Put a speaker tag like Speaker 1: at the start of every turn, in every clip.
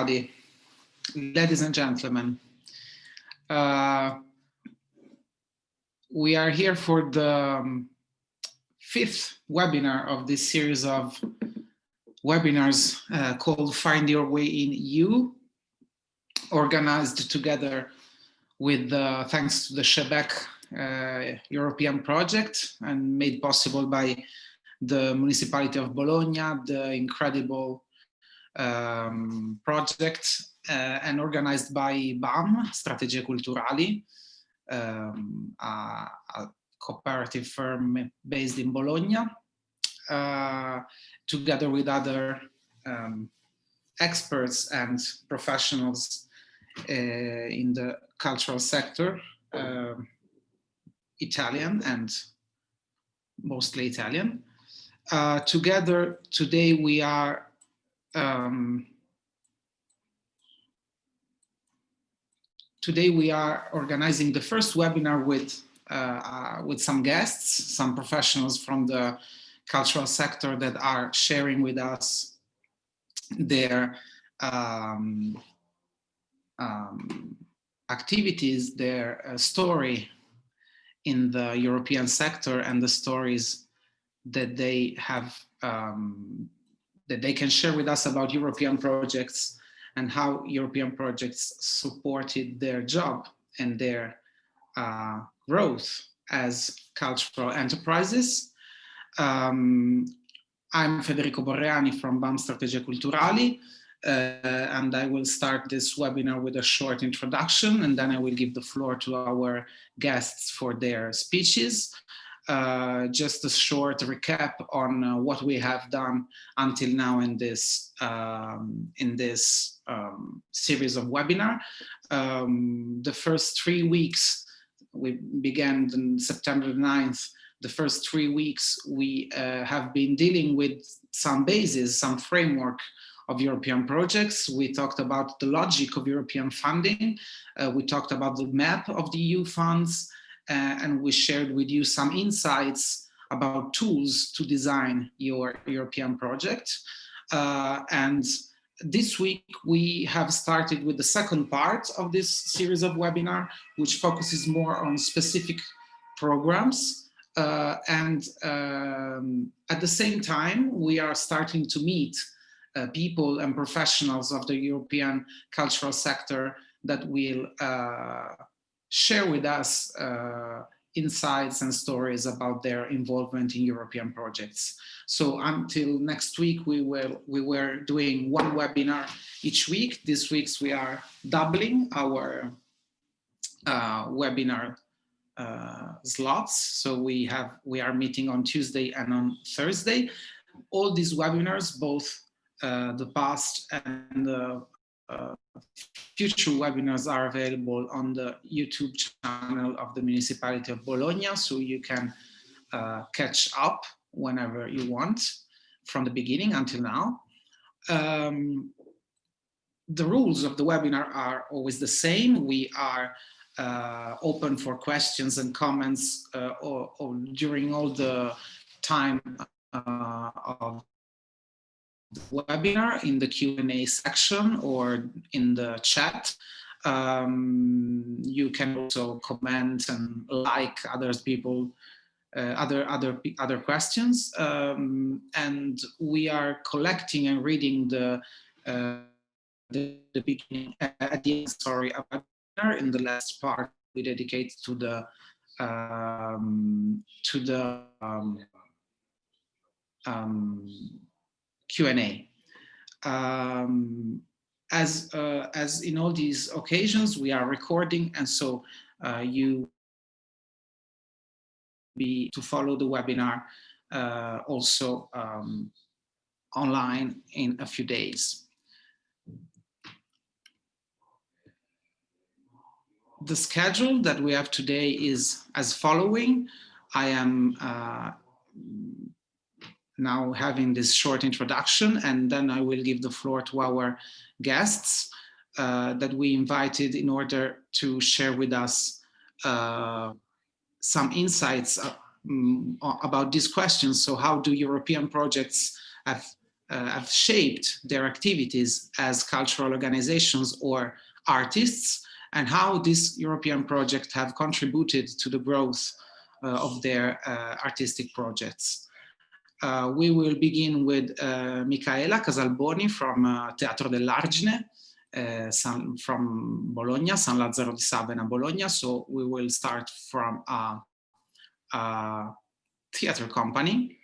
Speaker 1: everybody. Ladies and gentlemen, we are here for the fifth webinar of this series of webinars called Find Your Way in EU, organized together with, thanks to the Chebec European project and made possible by the Municipality of Bologna, the incredible project and organized by BAM, Strategie Culturali, a cooperative firm based in Bologna, together with other experts and professionals in the cultural sector, Italian and mostly Italian. Together today we are organizing the first webinar with some guests, some professionals from the cultural sector that are sharing with us their activities, their story in the European sector, and the stories that they have, that they can share with us about European projects and how European projects supported their job and their growth as cultural enterprises. I'm Federico Borreani from BAM Strategie Culturali, and I will start this webinar with a short introduction, and then I will give the floor to our guests for their speeches. Just a short recap on what we have done until now in this series of webinar. The first 3 weeks, we began on September 9th. The first 3 weeks we have been dealing with some bases, some framework of European projects. We talked about the logic of European funding. We talked about the map of the EU funds. And we shared with you some insights about tools to design your European project. And this week we have started with the second part of this series of webinar, which focuses more on specific programs. And at the same time, we are starting to meet people and professionals of the European cultural sector that will share with us insights and stories about their involvement in European projects. So until next week, we were doing one webinar each week. This week we are doubling our webinar slots. So we are meeting on Tuesday and on Thursday. All these webinars, both the past and the future webinars, are available on the YouTube channel of the Municipality of Bologna, so you can catch up whenever you want from the beginning until now. The rules of the webinar are always the same. We are open for questions and comments during all the time of the webinar, in the Q&A section or in the chat. You can also comment and like other questions. And we are collecting and reading the beginning at the end, sorry, of the webinar. In the last part, we dedicate to the Q&A. As in all these occasions, we are recording, and so you be to follow the webinar also online in a few days. The schedule that we have today is as following. I am now having this short introduction, and then I will give the floor to our guests that we invited in order to share with us some insights about these questions. So how do European projects have have shaped their activities as cultural organizations or artists, and how this European project have contributed to the growth of their artistic projects. We will begin with Micaela Casalboni from Teatro dell'Argine, from Bologna, San Lazzaro di Savena, Bologna. So we will start from a theater company,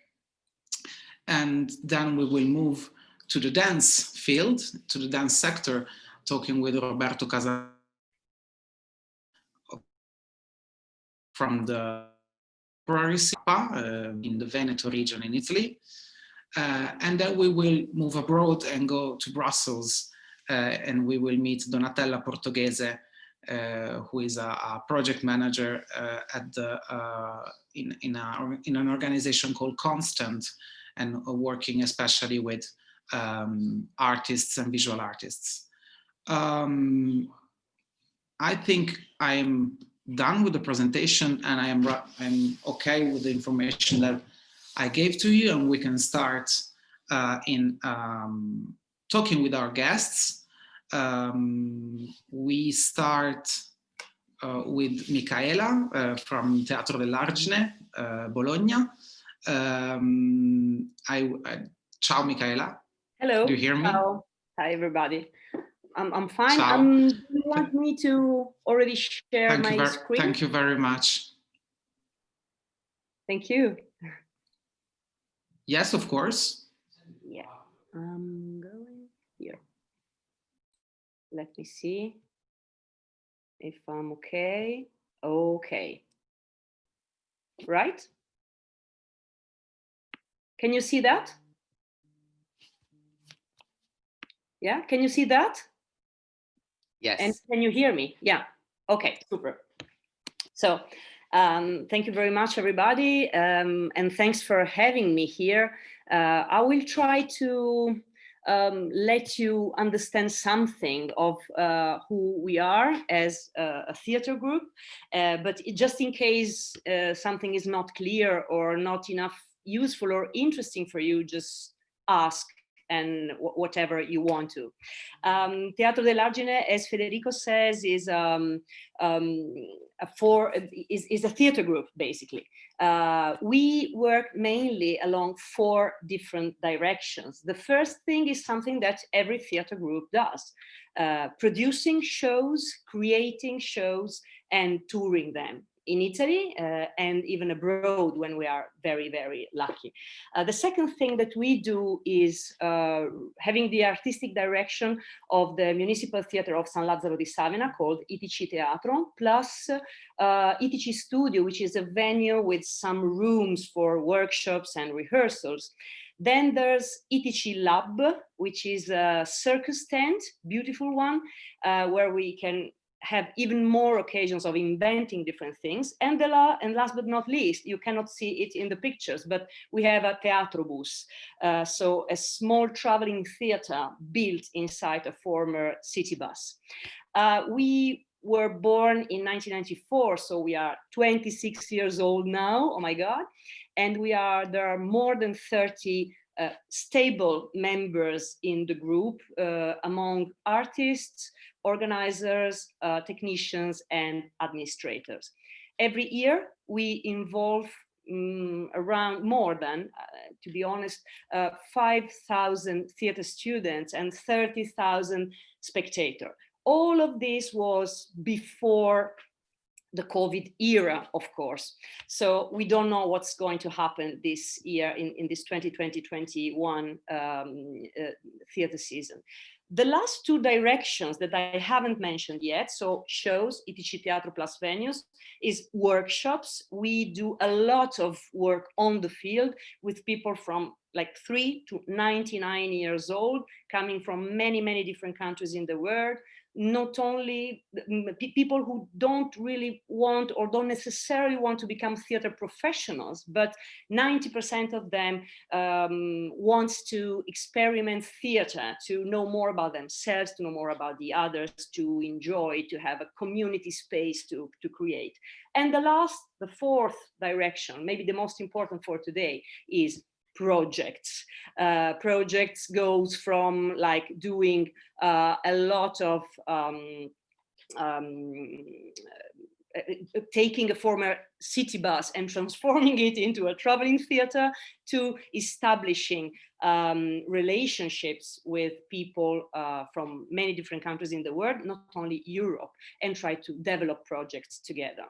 Speaker 1: and then we will move to the dance field, to the dance sector, talking with Roberto from the Grappa in the Veneto region in Italy. And then we will move abroad and go to Brussels, and we will meet Donatella Portoghese, who is a project manager at the, in an organization called Constant, and working especially with artists and visual artists. I think I'm done with the presentation, and I'm okay with the information that I gave to you, and we can start in talking with our guests. We start with Micaela from Teatro dell'Argine, Bologna. Ciao, Micaela.
Speaker 2: Hello.
Speaker 1: Do you hear me?
Speaker 2: Ciao. Hi, everybody. I'm fine. Do you want me to already share my screen?
Speaker 1: Thank you very much.
Speaker 2: Thank you.
Speaker 1: Yes, of course.
Speaker 2: Yeah, I'm going here. Let me see if I'm okay. Okay. Right? Can you see that? Yeah, can you see that?
Speaker 3: Yes.
Speaker 2: And can you hear me? Yeah. Okay, super. So thank you very much, everybody. And thanks for having me here. I will try to let you understand something of who we are as a theater group. But just in case something is not clear or not enough useful or interesting for you, just ask and whatever you want to. Teatro dell'Argine, as Federico says, is a theater group, basically. We work mainly along 4 different directions. The first thing is something that every theater group does, producing shows, creating shows, and touring them in Italy and even abroad when we are very, very lucky. The second thing that we do is having the artistic direction of the Municipal Theatre of San Lazzaro di Savena, called Teatro, plus ITC Studio, which is a venue with some rooms for workshops and rehearsals. Then there's ITC Lab, which is a circus tent, beautiful one, where we can have even more occasions of inventing different things. And last but not least, you cannot see it in the pictures, but we have a Teatro bus, so a small traveling theater built inside a former city bus. We were born in 1994, so we are 26 years old now, oh my God. And there are more than 30 stable members in the group, among artists, organizers, technicians, and administrators. Every year, we involve around more than, to be honest, 5,000 theater students and 30,000 spectators. All of this was before the COVID era, of course. So we don't know what's going to happen this year in this 2020-21 theater season. The last 2 directions that I haven't mentioned yet, so shows, ITC Teatro plus venues, is workshops. We do a lot of work on the field with people from like 3 to 99 years old, coming from many, many different countries in the world. Not only people who don't really want or don't necessarily want to become theater professionals, but 90% of them wants to experiment theater, to know more about themselves, to know more about the others, to enjoy, to have a community space to create. And the 4th direction, maybe the most important for today, is projects. Projects goes from like doing a lot of taking a former city bus and transforming it into a traveling theater, to establishing relationships with people from many different countries in the world, not only Europe, and try to develop projects together.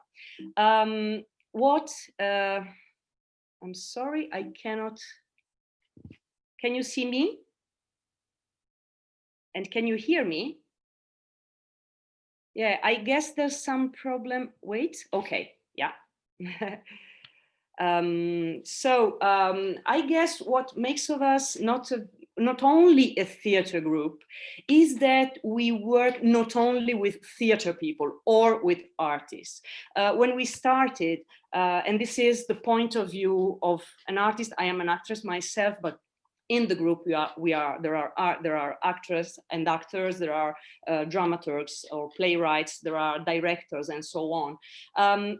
Speaker 2: I'm sorry, I cannot. Can you see me? And can you hear me? Yeah, I guess there's some problem. Wait, okay, yeah. I guess what makes of us not only a theater group is that we work not only with theater people or with artists. When we started, and this is the point of view of an artist, I am an actress myself, but in the group there are actors and actors, there are dramaturgs or playwrights, there are directors, and so on.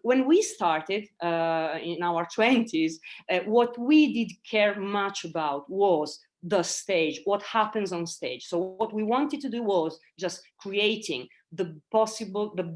Speaker 2: When we started in our 20s, what we did care much about was the stage, what happens on stage. So what we wanted to do was just creating the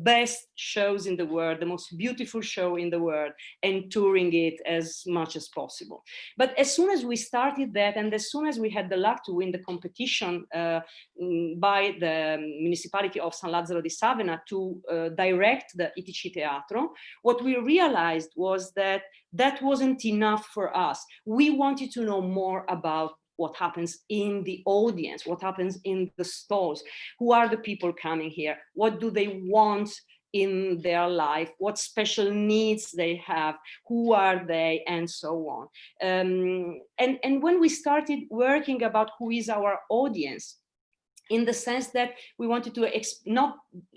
Speaker 2: best shows in the world, the most beautiful show in the world, and touring it as much as possible. But as soon as we started that, and as soon as we had the luck to win the competition by the Municipality of San Lazzaro di Savena to direct the ITC Teatro, what we realized was that that wasn't enough for us. We wanted to know more about what happens in the audience, what happens in the stalls, who are the people coming here, what do they want in their life, what special needs they have, who are they, and so on. And when we started working about who is our audience, in the sense that we wanted to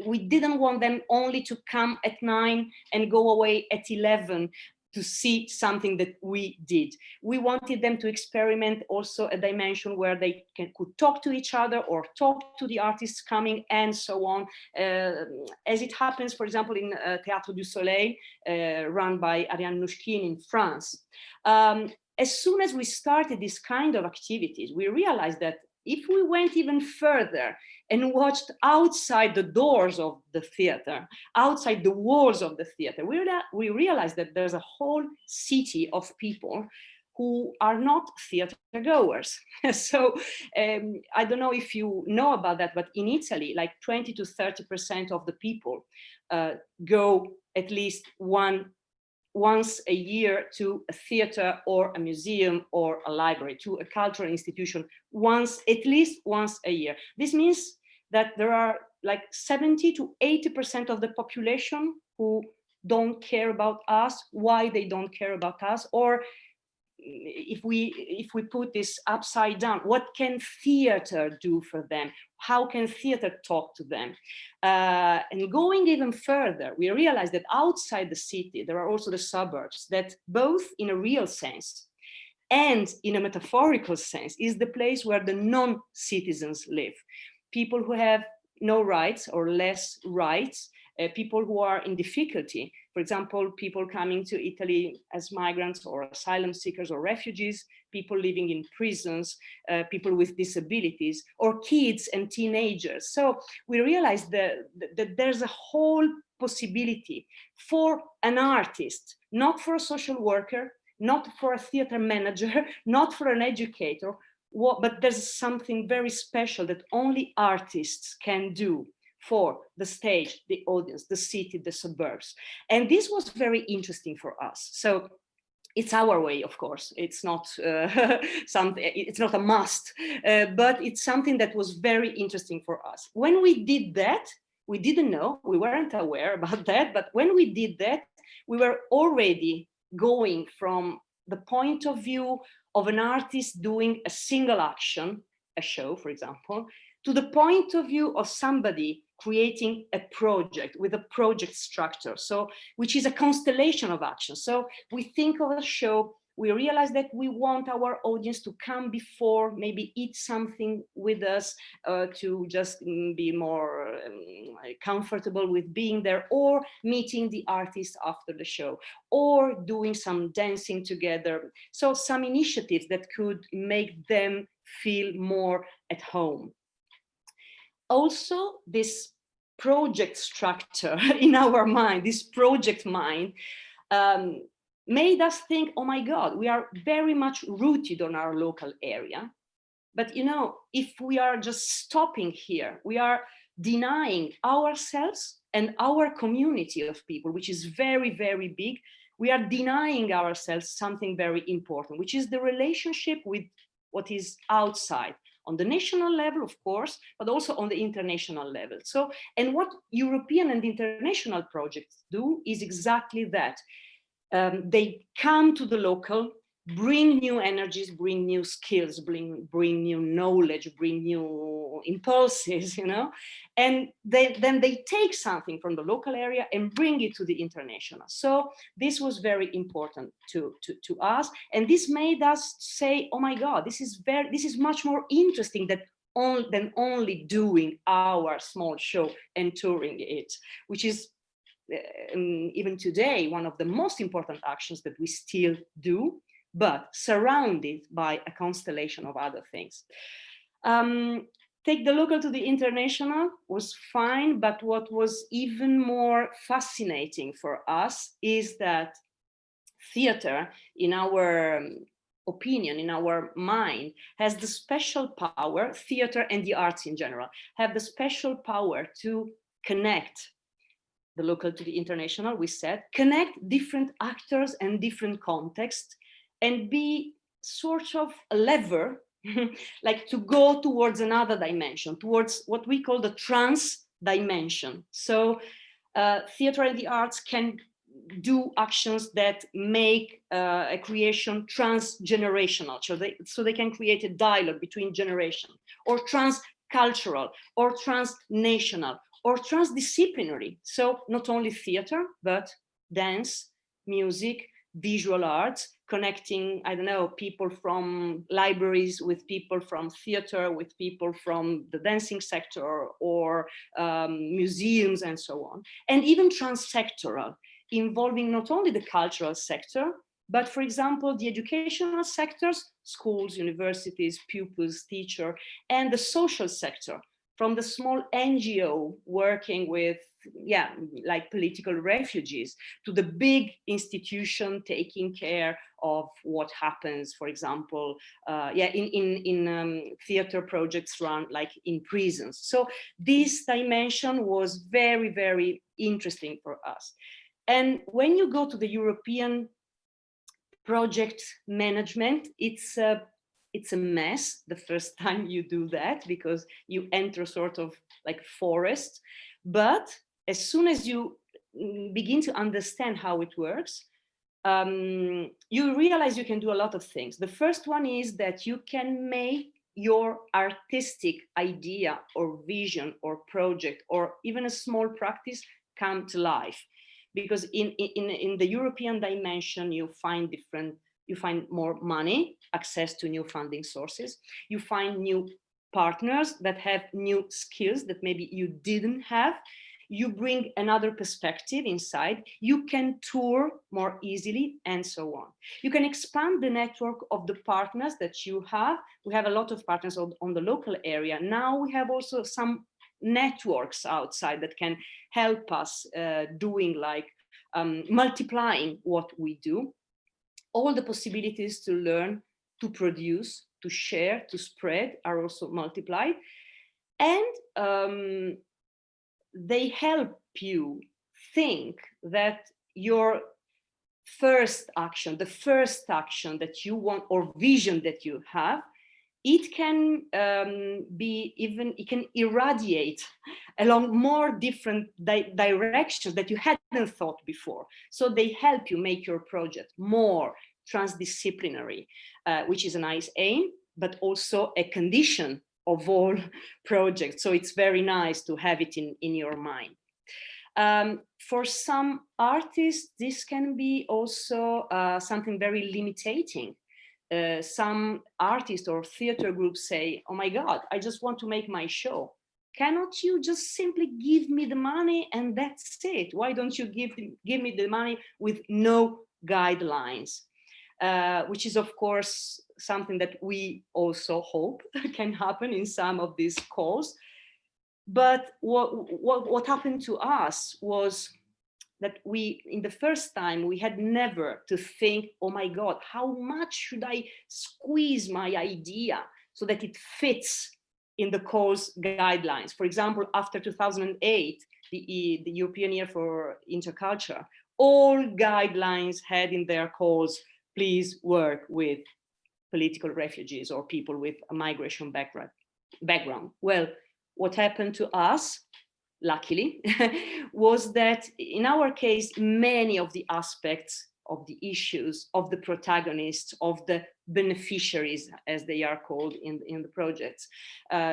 Speaker 2: we didn't want them only to come at 9 and go away at 11 to see something that we did. We wanted them to experiment also a dimension where they could talk to each other or talk to the artists coming, and so on. As it happens, for example, in Teatro du Soleil, run by Ariane Nouchkine in France. As soon as we started this kind of activities, we realized that if we went even further and watched outside the doors of the theater, outside the walls of the theater, we realized that there's a whole city of people who are not theater goers. So I don't know if you know about that, but in Italy, like 20 to 30% of the people go at least once a year to a theater or a museum or a library, to a cultural institution, at least once a year. This means that there are like 70 to 80% of the population who don't care about us. Why they don't care about us? Or if we put this upside down, what can theater do for them? How can theater talk to them? And going even further, we realize that outside the city, there are also the suburbs that, both in a real sense and in a metaphorical sense, is the place where the non-citizens live. People who have no rights or less rights, people who are in difficulty. For example, people coming to Italy as migrants or asylum seekers or refugees, people living in prisons, people with disabilities, or kids and teenagers. So we realized that there's a whole possibility for an artist, not for a social worker, not for a theater manager, not for an educator, but there's something very special that only artists can do for the stage, the audience, the city, the suburbs. And this was very interesting for us. So it's our way, of course. It's not something. It's not a must, but it's something that was very interesting for us. When we did that, we didn't know, we weren't aware about that. But when we did that, we were already going from the point of view of an artist doing a single action, a show, for example, to the point of view of somebody creating a project with a project structure, so which is a constellation of actions. So we think of a show we realized that we want our audience to come before, maybe eat something with us, to just be more comfortable with being there, or meeting the artists after the show, or doing some dancing together. So some initiatives that could make them feel more at home. Also, this project structure in our mind, this project mind, made us think, oh my God, we are very much rooted on our local area. But you know, if we are just stopping here, we are denying ourselves and our community of people, which is very, very big. We are denying ourselves something very important, which is the relationship with what is outside, on the national level, of course, but also on the international level. So, and what European and international projects do is exactly that. They come to the local, bring new energies, bring new skills, bring new knowledge, bring new impulses, you know, and then they take something from the local area and bring it to the international. So this was very important to us, and this made us say, oh my God, this is much more interesting than only doing our small show and touring it, which is even today one of the most important actions that we still do, but surrounded by a constellation of other things. Take the local to the international was fine, but what was even more fascinating for us is that theater, in our opinion, in our mind, has the special power, theater and the arts in general, have the special power to connect the local to the international, we said, connect different actors and different contexts, and be sort of a lever, like to go towards another dimension, towards what we call the trans dimension. So theater and the arts can do actions that make a creation transgenerational, so they can create a dialogue between generations, or transcultural, or transnational, or transdisciplinary. So not only theater, but dance, music, visual arts, connecting, I don't know, people from libraries with people from theater, with people from the dancing sector, or museums and so on. And even transsectoral, involving not only the cultural sector, but for example, the educational sectors, schools, universities, pupils, teachers, and the social sector, from the small NGO working with, like political refugees, to the big institution taking care of what happens, for example, in theater projects run like in prisons. So this dimension was very, very interesting for us. And when you go to the European project management, it's a mess the first time you do that, because you enter sort of like forest. But as soon as you begin to understand how it works, you realize you can do a lot of things. The first one is that you can make your artistic idea or vision or project, or even a small practice, come to life. Because in the European dimension, you find more money, access to new funding sources. You find new partners that have new skills that maybe you didn't have. You bring another perspective inside. You can tour more easily, and so on. You can expand the network of the partners that you have. We have a lot of partners on the local area. Now we have also some networks outside that can help us doing like multiplying what we do. All the possibilities to learn, to produce, to share, to spread are also multiplied. And they help you think that your first action, the first action that you want or vision that you have, it can it can irradiate along more different directions that you hadn't thought before. So they help you make your project more transdisciplinary, which is a nice aim, but also a condition of all projects. So it's very nice to have it in your mind. For some artists, this can be also something very limiting. Some artists or theater groups say, oh my God, I just want to make my show. Cannot you just simply give me the money and that's it? Why don't you give me the money with no guidelines? Which is, of course, something that we also hope can happen in some of these calls. But what happened to us was that we, in the first time, we had never to think, oh my God, how much should I squeeze my idea so that it fits in the calls guidelines? For example, after 2008, the European Year for Interculture, all guidelines had in their calls, please work with political refugees or people with a migration background. Well, what happened to us, luckily, was that in our case, many of the aspects of the issues, of the protagonists, of the beneficiaries, as they are called in the projects.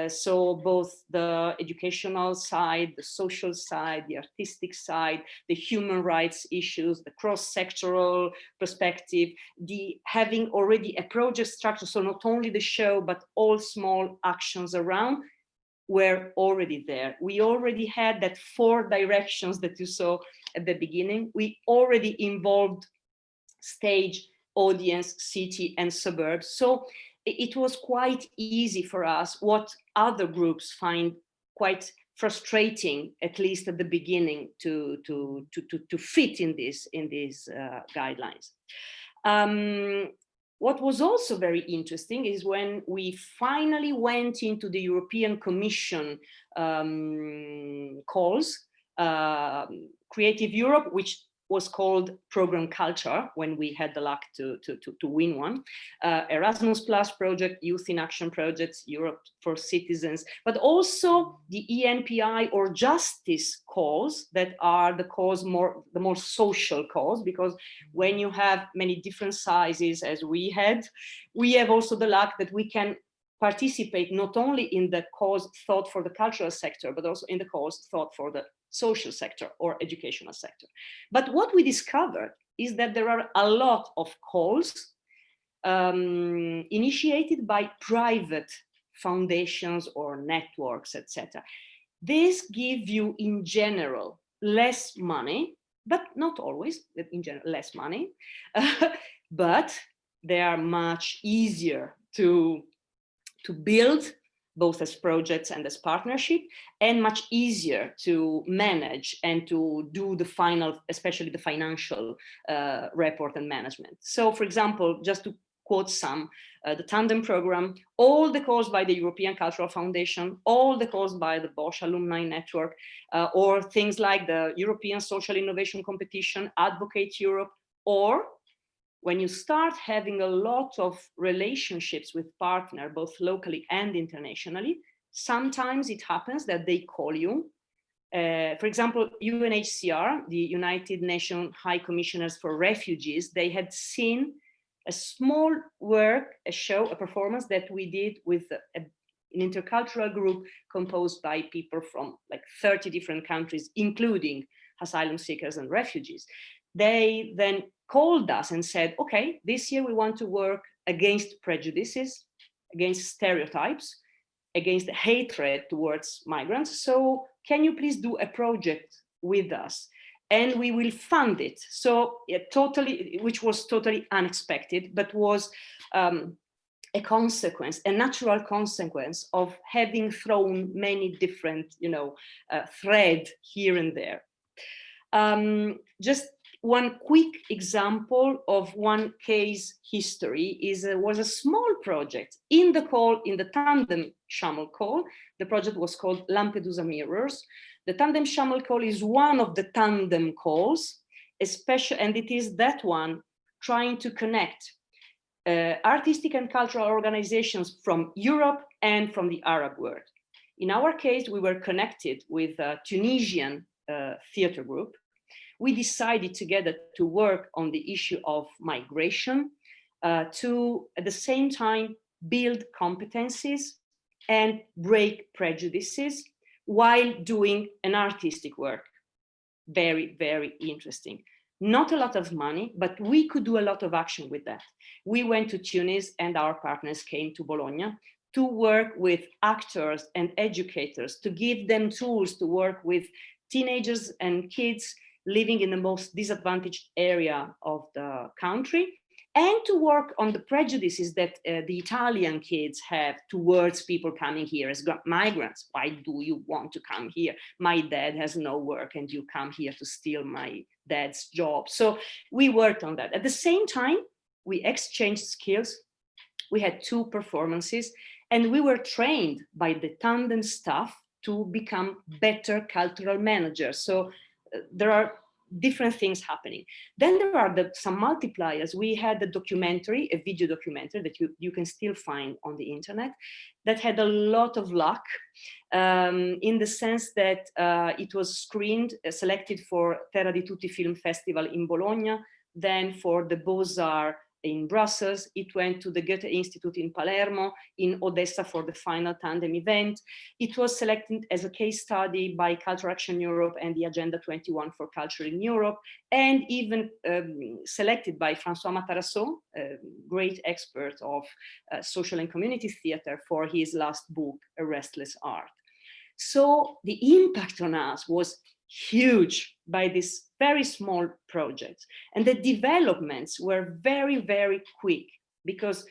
Speaker 2: So both the educational side, the social side, the artistic side, the human rights issues, the cross-sectoral perspective, the having already a project structure, so not only the show, but all small actions around, were already there. We already had that 4 directions that you saw at the beginning. We already involved stage, audience, city, and suburbs. So it was quite easy for us, what other groups find quite frustrating, at least at the beginning, to fit in these guidelines. What was also very interesting is when we finally went into the European Commission calls, Creative Europe, which was called Program Culture when we had the luck to win one, Erasmus Plus project, Youth in Action projects, Europe for Citizens, but also the ENPI or justice calls that are the more social calls, because when you have many different sizes as we have also the luck that we can participate not only in the cause thought for the cultural sector, but also in the cause thought for the social sector or educational sector. But what we discovered is that there are a lot of calls initiated by private foundations or networks, etc. These give you, in general, less money, but not always, in general, less money, but they are much easier to build, both as projects and as partnership, and much easier to manage and to do the final, especially the financial report and management. So, for example, just to quote some, the Tandem program, all the calls by the European Cultural Foundation, all the calls by the Bosch Alumni Network, or things like the European Social Innovation Competition, Advocate Europe, or when you start having a lot of relationships with partners, both locally and internationally, sometimes it happens that they call you. For example, UNHCR, the United Nations High Commissioners for Refugees, they had seen a small work, a show, a performance that we did with an intercultural group composed by people from like 30 different countries, including asylum seekers and refugees. They then called us and said, okay, this year we want to work against prejudices, against stereotypes, against hatred towards migrants. So can you please do a project with us? And we will fund it. So which was totally unexpected, but was a consequence, a natural consequence of having thrown many different, threads here and there. Just one quick example of one case history was a small project in the Tandem Shamel call. The project was called Lampedusa Mirrors. The Tandem Shamel call is one of the tandem calls, and it is that one trying to connect artistic and cultural organizations from Europe and from the Arab world. In our case, we were connected with a Tunisian theater group. We decided together to work on the issue of migration, to at the same time build competencies and break prejudices while doing an artistic work. very, very interesting. Not a lot of money, but we could do a lot of action with that. We went to Tunis and our partners came to Bologna to work with actors and educators, to give them tools to work with teenagers and kids living in the most disadvantaged area of the country, and to work on the prejudices that the Italian kids have towards people coming here as migrants. Why do you want to come here? My dad has no work and you come here to steal my dad's job. So we worked on that. At the same time, we exchanged skills. We had 2 performances and we were trained by the tandem staff to become better cultural managers. So there are different things happening. Then there are some multipliers. We had a documentary, a video documentary that you can still find on the internet that had a lot of luck in the sense that it was screened, selected for Terra di Tutti Film Festival in Bologna, then for the Beaux-Arts in Brussels, it went to the Goethe Institute in Palermo, in Odessa for the final tandem event. It was selected as a case study by Culture Action Europe and the Agenda 21 for Culture in Europe, and even selected by François Matarazzo, a great expert of social and community theater, for his last book, A Restless Art. So the impact on us was huge by this very small project, and the developments were very, very quick because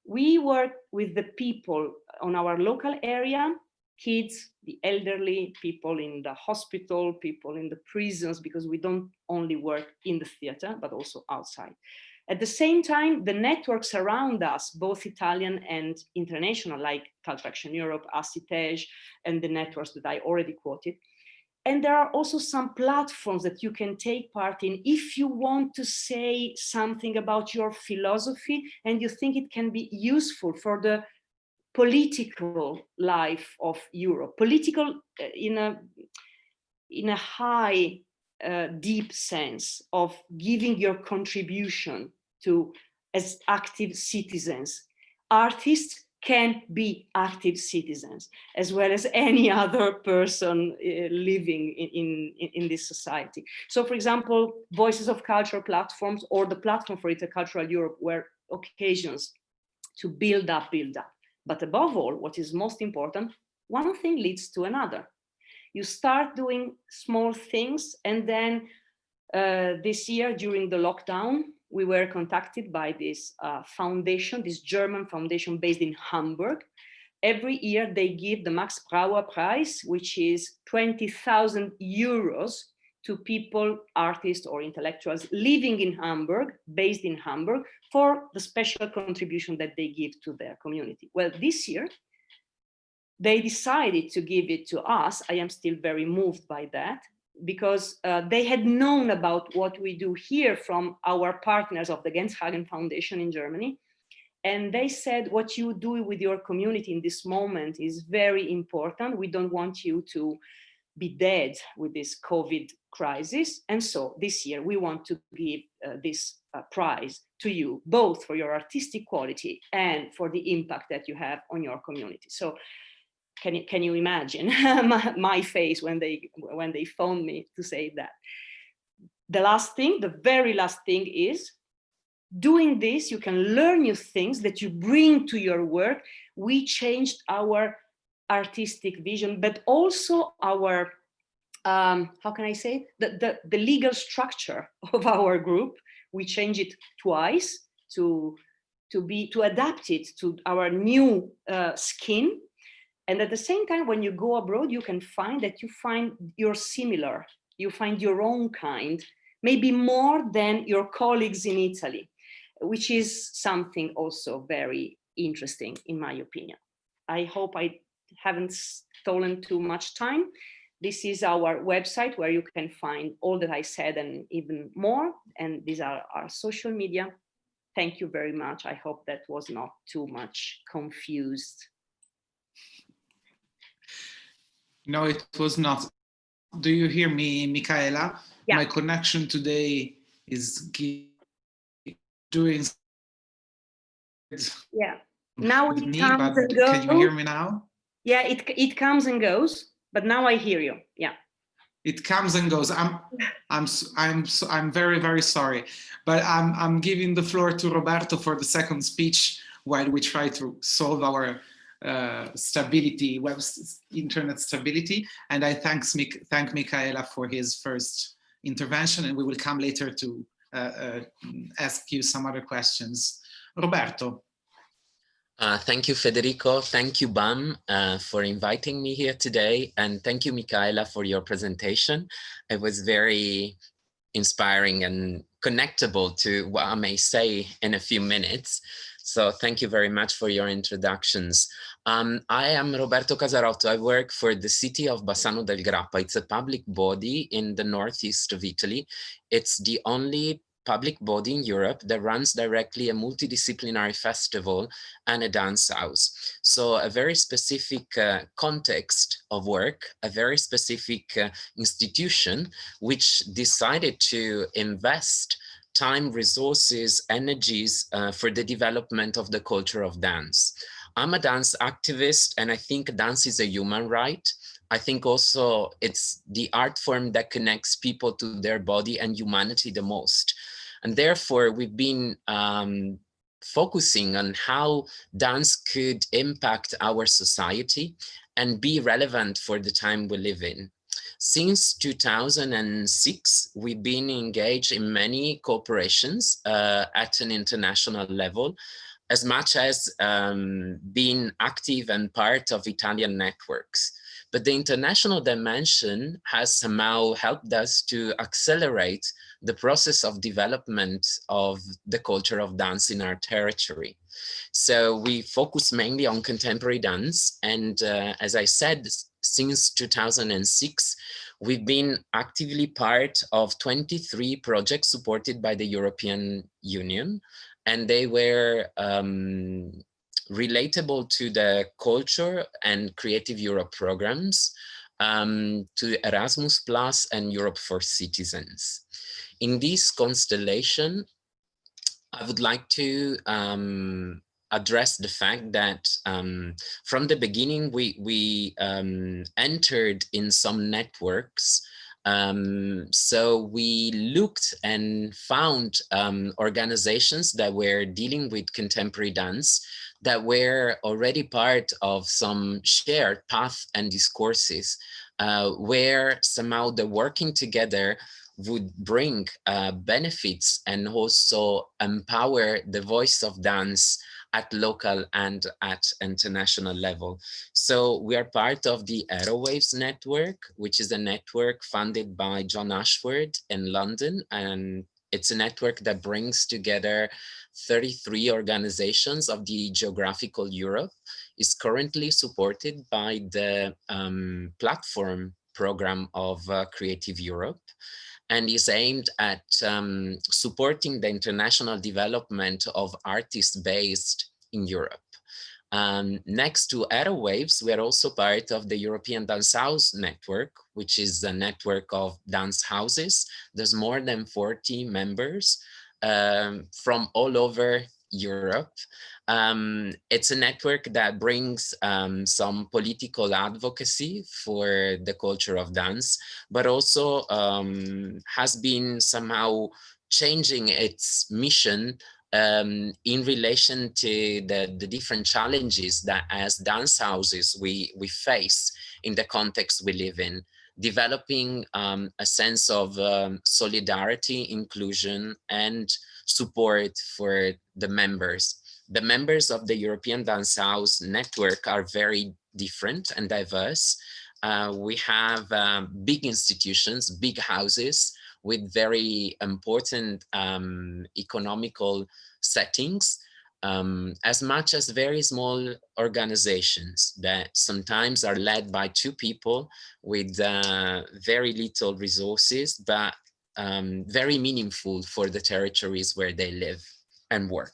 Speaker 2: we worked with the people on our local area, kids, the elderly, people in the hospital, people in the prisons, because we don't only work in the theater but also outside. At the same time, the networks around us, both Italian and international, like Culture Action Europe, Acitege, and the networks that I already quoted. And there are also some platforms that you can take part in if you want to say something about your philosophy and you think it can be useful for the political life of Europe. Political in a high, deep sense of giving your contribution to as active citizens. Artists can be active citizens as well as any other person living in this society. So for example, Voices of Culture platforms or the platform for Intercultural Europe were occasions to build up. But above all, what is most important, one thing leads to another. You start doing small things, and then this year during the lockdown, we were contacted by this foundation, this German foundation based in Hamburg. Every year they give the Max Brauer Prize, which is 20,000 euros to people, artists or intellectuals living in Hamburg, based in Hamburg, for the special contribution that they give to their community. Well, this year, they decided to give it to us. I am still very moved by that, because they had known about what we do here from our partners of the Genshagen Foundation in Germany. And they said, what you do with your community in this moment is very important. We don't want you to be dead with this COVID crisis. And so this year we want to give this prize to you, both for your artistic quality and for the impact that you have on your community. So can you imagine my face when they phoned me to say that? The last thing, the very last thing is, doing this, you can learn new things that you bring to your work. We changed our artistic vision, but also our, how can I say, the legal structure of our group. We changed it twice to adapt it to our new skin. And at the same time, when you go abroad, you can find that you're similar, you find your own kind, maybe more than your colleagues in Italy, which is something also very interesting, in my opinion. I hope I haven't stolen too much time. This is our website where you can find all that I said and even more. And these are our social media. Thank you very much. I hope that was not too much confused.
Speaker 1: No, it was not. Do you hear me, Micaela?
Speaker 2: Yeah.
Speaker 1: My connection today is doing.
Speaker 2: Yeah. Now it
Speaker 1: me,
Speaker 2: comes
Speaker 1: but
Speaker 2: and goes.
Speaker 1: can you hear me now?
Speaker 2: Yeah, it comes and goes, but now I hear you. Yeah.
Speaker 1: It comes and goes. I'm very, very sorry, but I'm giving the floor to Roberto for the second speech while we try to solve our stability, internet stability. And I thank Micaela for his first intervention, and we will come later to ask you some other questions. Roberto.
Speaker 4: Thank you, Federico. Thank you, BAM, for inviting me here today. And thank you, Micaela, for your presentation. It was very inspiring and connectable to what I may say in a few minutes. So thank you very much for your introductions. I am Roberto Casarotto. I work for the city of Bassano del Grappa. It's a public body in the northeast of Italy. It's the only public body in Europe that runs directly a multidisciplinary festival and a dance house. So a very specific context of work, a very specific institution, which decided to invest time, resources, energies for the development of the culture of dance. I'm a dance activist, and I think dance is a human right. I think also it's the art form that connects people to their body and humanity the most. And therefore, we've been focusing on how dance could impact our society and be relevant for the time we live in. Since 2006, we've been engaged in many cooperations at an international level, as much as being active and part of Italian networks. But the international dimension has somehow helped us to accelerate the process of development of the culture of dance in our territory. So we focus mainly on contemporary dance. And as I said, since 2006, we've been actively part of 23 projects supported by the European Union. And they were relatable to the Culture and Creative Europe programs, to Erasmus Plus and Europe for Citizens. In this constellation, I would like to address the fact that from the beginning, we entered in some networks. So we looked and found organizations that were dealing with contemporary dance that were already part of some shared path and discourses, where somehow the working together would bring benefits and also empower the voice of dance at local and at international level. So we are part of the Aerowaves network, which is a network funded by John Ashford in London. And it's a network that brings together 33 organizations of the geographical Europe. Is currently supported by the platform program of Creative Europe, and is aimed at supporting the international development of artists based in Europe. Next to Aerowaves, we are also part of the European Dance House Network, which is a network of dance houses. There's more than 40 members from all over Europe. It's a network that brings some political advocacy for the culture of dance, but also has been somehow changing its mission in relation to the different challenges that as dance houses we face in the context we live in, developing a sense of solidarity, inclusion, and support for the members. The members of the European Dance House Network are very different and diverse. We have big institutions, big houses with very important economical settings, as much as very small organizations that sometimes are led by two people with very little resources, but very meaningful for the territories where they live and work.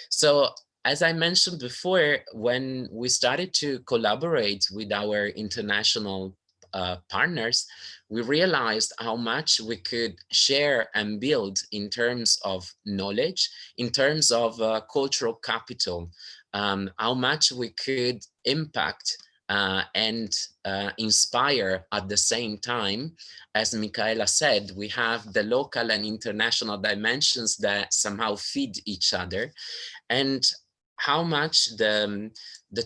Speaker 4: So as I mentioned before, when we started to collaborate with our international partners, we realized how much we could share and build in terms of knowledge, in terms of cultural capital, how much we could impact and inspire at the same time. As Micaela said, we have the local and international dimensions that somehow feed each other, and how much the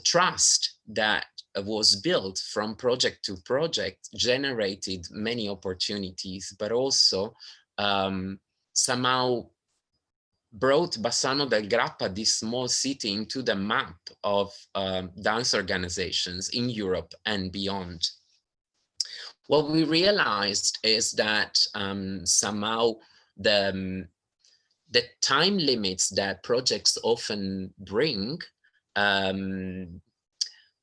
Speaker 4: trust that was built from project to project generated many opportunities, but also somehow brought Bassano del Grappa, this small city, into the map of dance organizations in Europe and beyond. What we realized is that somehow the time limits that projects often bring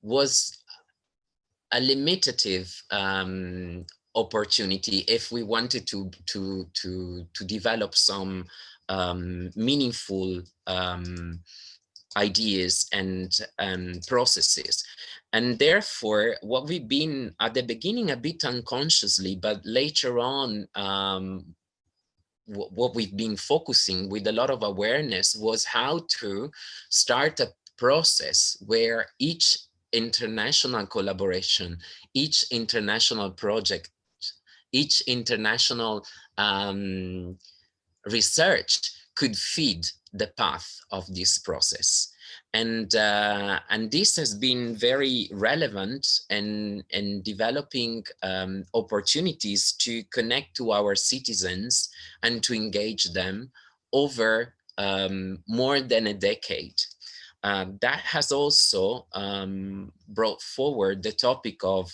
Speaker 4: was a limitative opportunity if we wanted to develop some meaningful ideas and processes. And therefore, what we've been at the beginning a bit unconsciously, but later on, what we've been focusing with a lot of awareness was how to start a process where each international collaboration, each international project, each international research could feed the path of this process. And this has been very relevant in developing opportunities to connect to our citizens and to engage them over more than a decade. That has also brought forward the topic of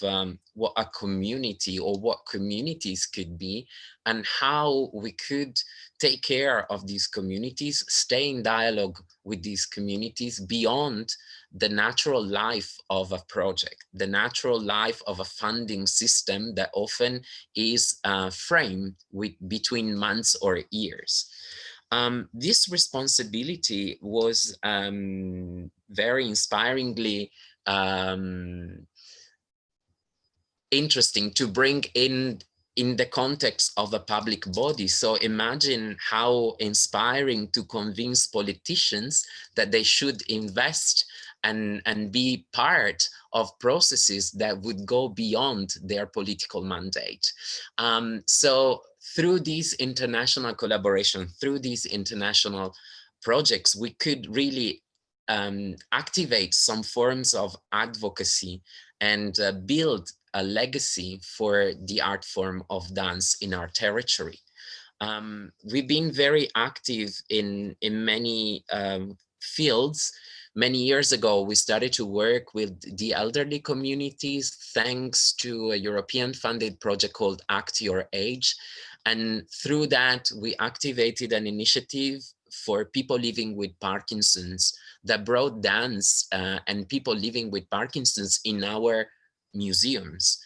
Speaker 4: what a community or what communities could be, and how we could take care of these communities, stay in dialogue with these communities beyond the natural life of a project, the natural life of a funding system that often is framed between months or years. This responsibility was very inspiringly interesting to bring in the context of a public body. So imagine how inspiring to convince politicians that they should invest and be part of processes that would go beyond their political mandate. So through these international collaboration, through these international projects, we could really activate some forms of advocacy and build a legacy for the art form of dance in our territory. We've been very active in many fields. Many years ago, we started to work with the elderly communities thanks to a European funded project called Act Your Age. And through that, we activated an initiative for people living with Parkinson's that brought dance and people living with Parkinson's in our museums.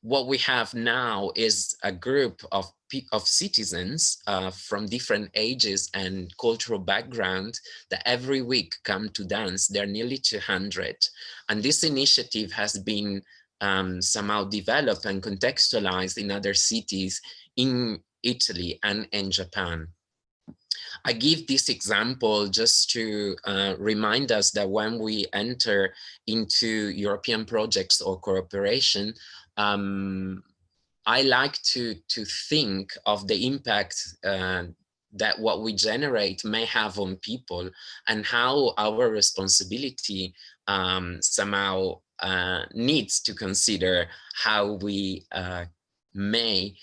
Speaker 4: What we have now is a group of citizens from different ages and cultural background that every week come to dance. They're nearly 200. And this initiative has been somehow developed and contextualized in other cities in Italy and in Japan. I give this example just to remind us that when we enter into European projects or cooperation, I like to think of the impact that what we generate may have on people, and how our responsibility somehow needs to consider how we may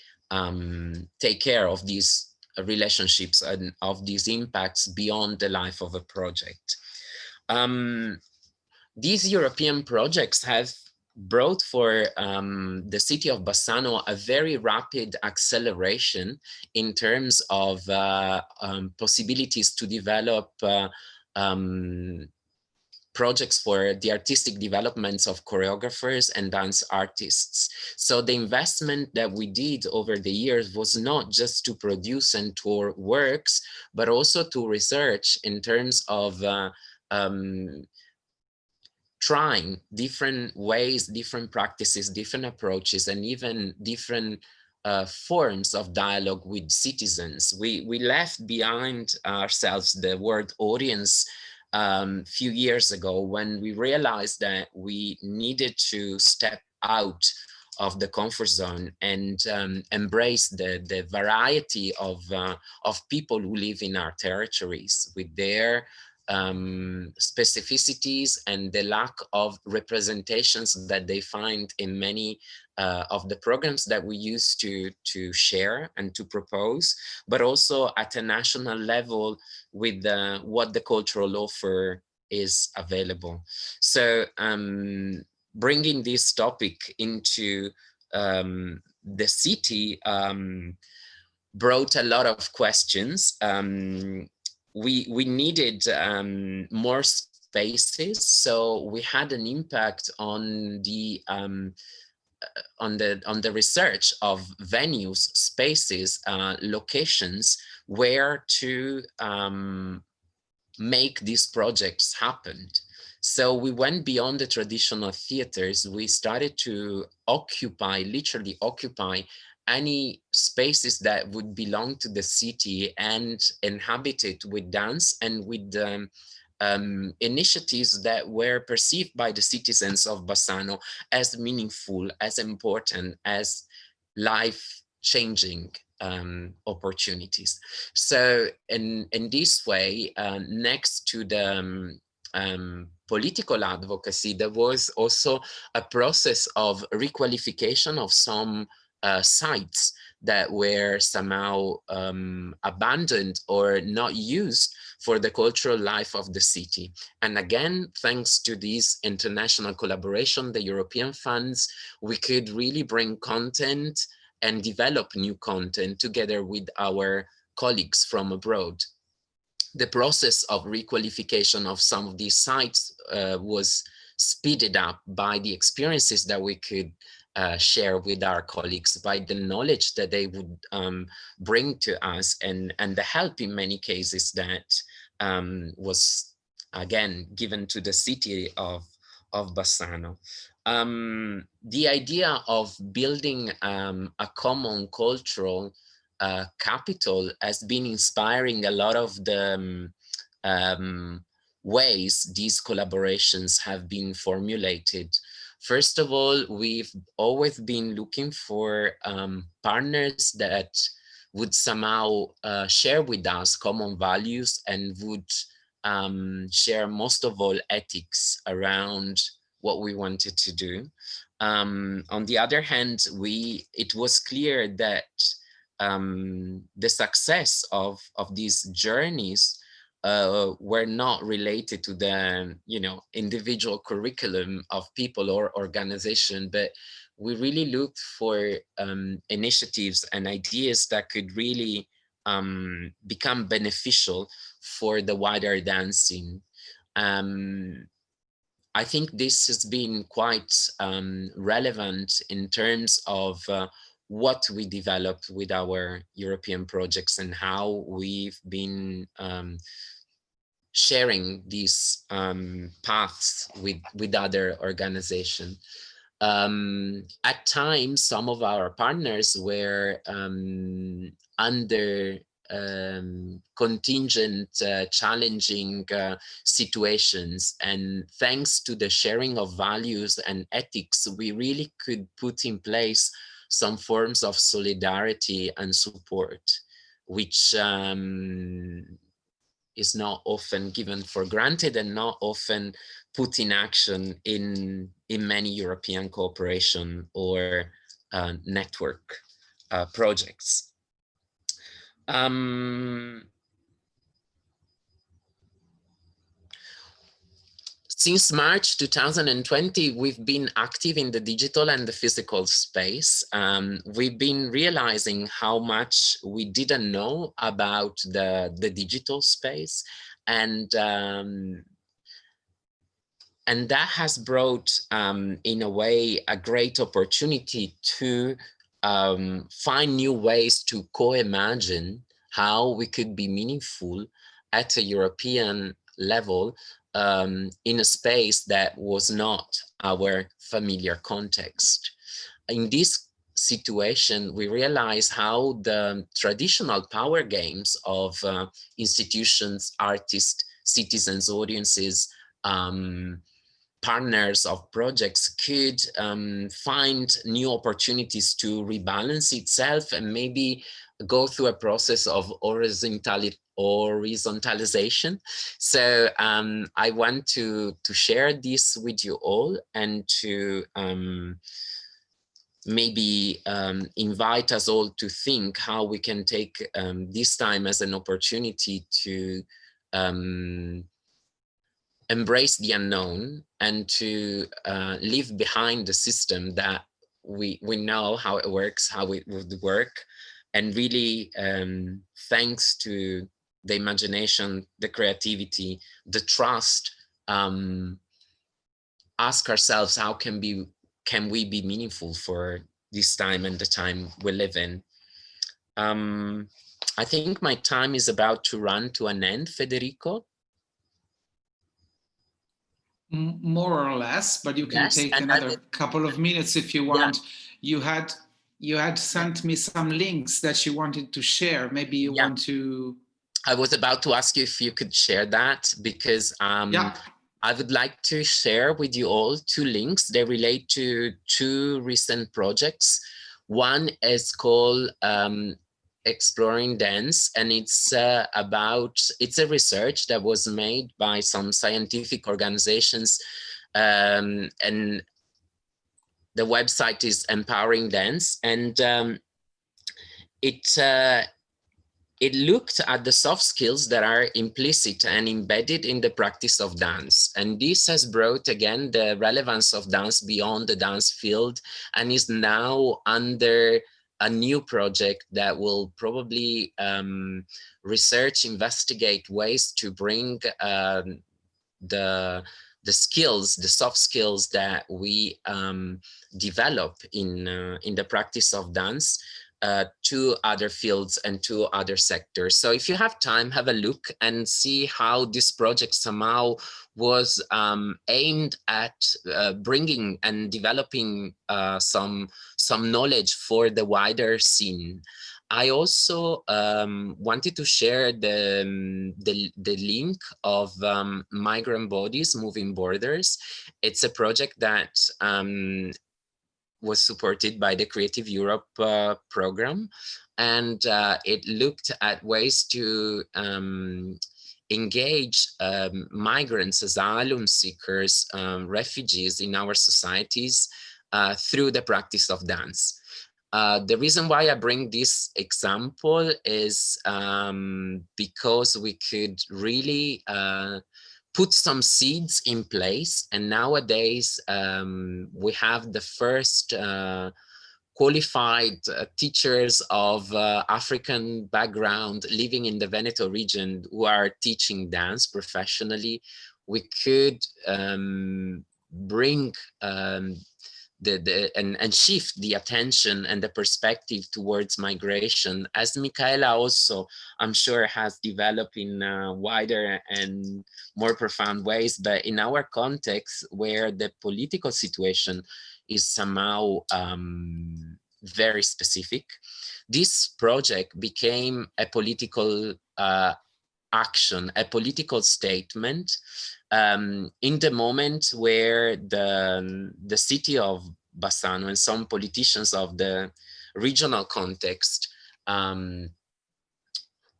Speaker 4: take care of these relationships and of these impacts beyond the life of a project. These European projects have brought for the city of Bassano a very rapid acceleration in terms of possibilities to develop projects for the artistic developments of choreographers and dance artists. So the investment that we did over the years was not just to produce and tour works, but also to research in terms of trying different ways, different practices, different approaches, and even different forms of dialogue with citizens. We left behind ourselves the word audience few years ago, when we realized that we needed to step out of the comfort zone and embrace the variety of people who live in our territories with their specificities and the lack of representations that they find in many of the programs that we used to share and to propose, but also at a national level with what the cultural offer is available. So bringing this topic into the city brought a lot of questions. We needed more spaces, so we had an impact on the research of venues, spaces, locations where to make these projects happen. So we went beyond the traditional theaters. We started to occupy, literally occupy, any spaces that would belong to the city and inhabit it with dance and with initiatives that were perceived by the citizens of Bassano as meaningful, as important, as life-changing opportunities. So in this way, next to the political advocacy, there was also a process of requalification of some sites that were somehow abandoned or not used for the cultural life of the city. And again, thanks to this international collaboration, the European funds, we could really bring content and develop new content together with our colleagues from abroad. The process of requalification of some of these sites was speeded up by the experiences that we could share with our colleagues, by the knowledge that they would bring to us, and the help in many cases that was again given to the city of Bassano. The idea of building a common cultural capital has been inspiring a lot of the ways these collaborations have been formulated. First of all, we've always been looking for partners that would somehow share with us common values and would share most of all ethics around what we wanted to do. On the other hand, it was clear that the success of these journeys were not related to the individual curriculum of people or organization, but we really looked for initiatives and ideas that could really become beneficial for the wider dance scene. I think this has been quite relevant in terms of what we developed with our European projects and how we've been sharing these paths with other organizations. At times, some of our partners were under contingent, challenging situations, and thanks to the sharing of values and ethics, we really could put in place some forms of solidarity and support, which is not often given for granted and not often put in action in many European cooperation or network projects. Since March 2020, we've been active in the digital and the physical space. We've been realizing how much we didn't know about the digital space, and that has brought, in a way, a great opportunity to find new ways to co-imagine how we could be meaningful at a European level in a space that was not our familiar context. In this situation, we realize how the traditional power games of institutions, artists, citizens, audiences, partners of projects could find new opportunities to rebalance itself and maybe go through a process of horizontalization. So I want to share this with you all and to maybe invite us all to think how we can take this time as an opportunity to embrace the unknown and to leave behind the system that we know how it works, how it would work, and really thanks to the imagination, the creativity, the trust, ask ourselves how can we be meaningful for this time and the time we live in. I think my time is about to run to an end, Federico.
Speaker 1: More or less, but you can take another couple of minutes if you want. Yeah. You had sent me some links that you wanted to share. Maybe you want to.
Speaker 4: I was about to ask you if you could share that, because I would like to share with you all 2 links. They relate to 2 recent projects. One is called Exploring Dance, and it's a research that was made by some scientific organizations, and the website is Empowering Dance, and it looked at the soft skills that are implicit and embedded in the practice of dance. And this has brought again the relevance of dance beyond the dance field, and is now under a new project that will probably investigate ways to bring the skills, the soft skills that we develop in the practice of dance to other fields and to other sectors. So if you have time, have a look and see how this project somehow was aimed at bringing and developing some knowledge for the wider scene. I also wanted to share the link of Migrant Bodies Moving Borders. It's a project that was supported by the Creative Europe program, and it looked at ways to engage migrants, asylum seekers, refugees in our societies through the practice of dance. The reason why I bring this example is because we could really put some seeds in place, and nowadays we have the first qualified teachers of African background living in the Veneto region who are teaching dance professionally. We could bring and shift the attention and the perspective towards migration, as Micaela also, I'm sure, has developed in wider and more profound ways, but in our context where the political situation is somehow very specific, this project became a political action, a political statement in the moment where the city of Bassano and some politicians of the regional context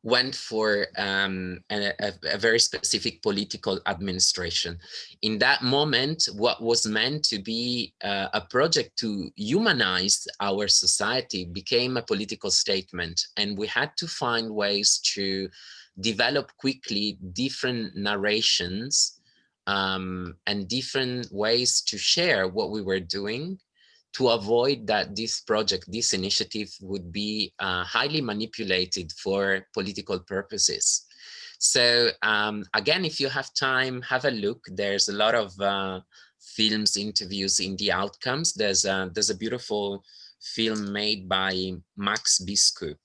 Speaker 4: went for a very specific political administration. In that moment, what was meant to be a project to humanize our society became a political statement, and we had to find ways to develop quickly different narrations and different ways to share what we were doing, to avoid that this project, this initiative would be highly manipulated for political purposes. So again, if you have time, have a look. There's a lot of films, interviews in the outcomes. There's a beautiful film made by Max Biskup.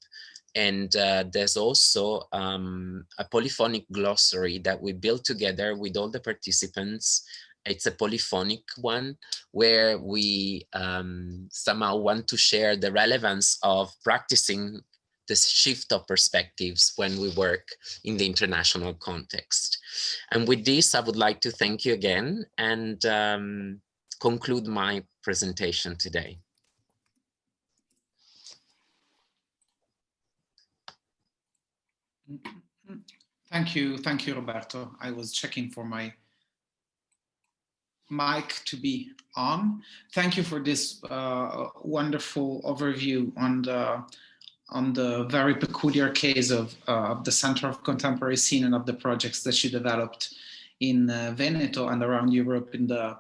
Speaker 4: And there's also a polyphonic glossary that we built together with all the participants. It's a polyphonic one where we somehow want to share the relevance of practicing this shift of perspectives when we work in the international context. And with this, I would like to thank you again and conclude my presentation today.
Speaker 1: Thank you, Roberto. I was checking for my mic to be on. Thank you for this wonderful overview on the very peculiar case of the Center of Contemporary Scene and of the projects that you developed in Veneto and around Europe in the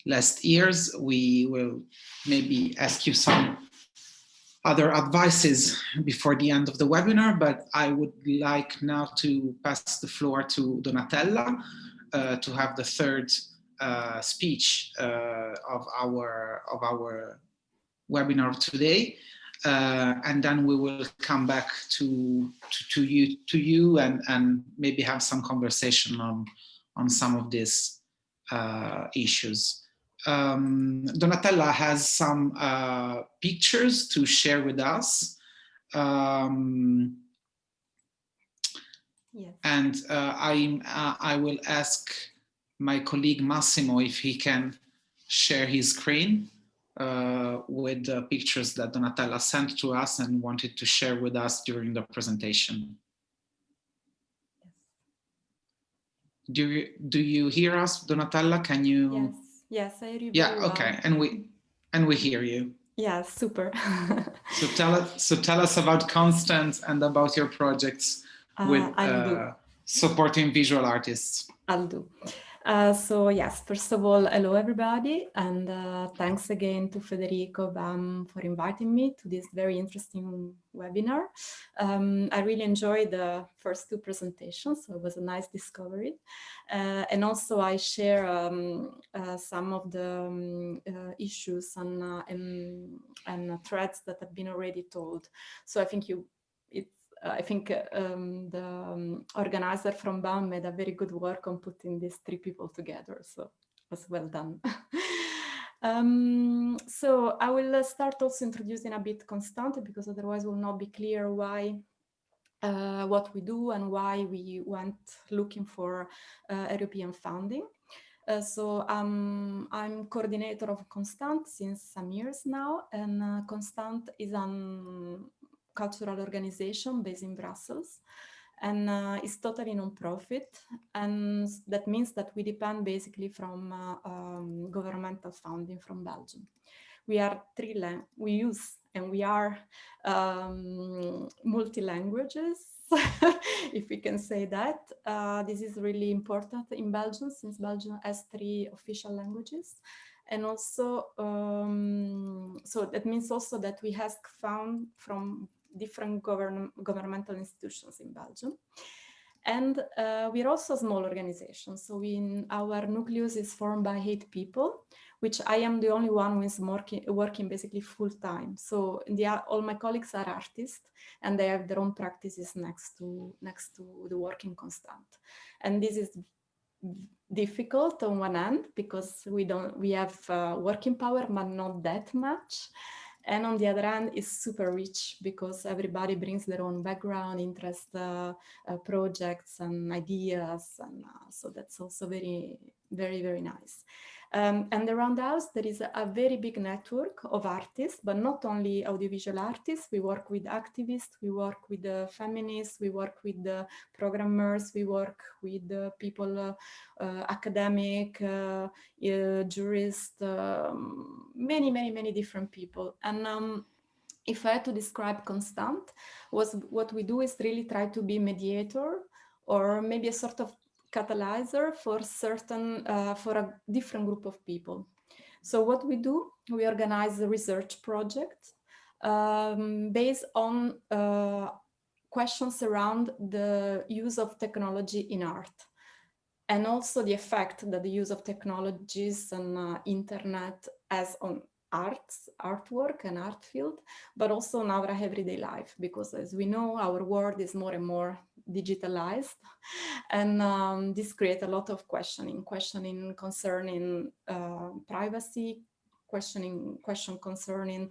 Speaker 1: last years. We will maybe ask you some other advices before the end of the webinar, but I would like now to pass the floor to Donatella to have the third speech of our webinar today, and then we will come back to you and maybe have some conversation on some of these issues. Donatella has some pictures to share with us.
Speaker 5: Yes.
Speaker 1: And I will ask my colleague Massimo if he can share his screen with the pictures that Donatella sent to us and wanted to share with us during the presentation.
Speaker 5: Yes.
Speaker 1: Do you hear us, Donatella? Can you?
Speaker 5: Yes, I hear you.
Speaker 1: Yeah,
Speaker 5: very
Speaker 1: okay,
Speaker 5: well.
Speaker 1: and we hear you.
Speaker 5: Yeah, super.
Speaker 1: So tell us about Constant and about your projects with supporting visual artists.
Speaker 5: I'll do. So yes, first of all, hello everybody, and thanks again to Federico Bam for inviting me to this very interesting webinar. I really enjoyed the first two presentations, so it was a nice discovery. And also I share some of the issues and threads that have been already told. So I think the organizer from BAM made a very good work on putting these three people together, so it was well done. So I will start also introducing a bit Constant, because otherwise it will not be clear why what we do and why we went looking for European funding. So I'm coordinator of Constant since some years now, and Constant is an cultural organization based in Brussels, and it's totally non-profit, and that means that we depend basically from governmental funding from Belgium. We are we use and we are multi-languages, if we can say that. This is really important in Belgium, since Belgium has 3 official languages. And also, so that means also that we ask funds from different governmental institutions in Belgium. And we are also a small organization. So our nucleus is formed by 8 people, which I am the only one who is working basically full time. So all my colleagues are artists, and they have their own practices next to the working Constant. And this is difficult on one end, because we have working power, but not that much. And on the other hand, it's super rich, because everybody brings their own background, interest, projects and ideas. And so that's also very, very, very nice. And around us, there is a very big network of artists, but not only audiovisual artists. We work with activists, we work with feminists, we work with programmers, we work with people, academic, jurists, many, many, many different people. And if I had to describe Constant, what we do is really try to be mediator, or maybe a sort of catalyzer for a different group of people. So what we do, we organize a research project based on questions around the use of technology in art, and also the effect that the use of technologies and internet has on artwork and art field, but also on our everyday life, because as we know, our world is more and more digitalized, and this creates a lot of questioning concerning privacy, question concerning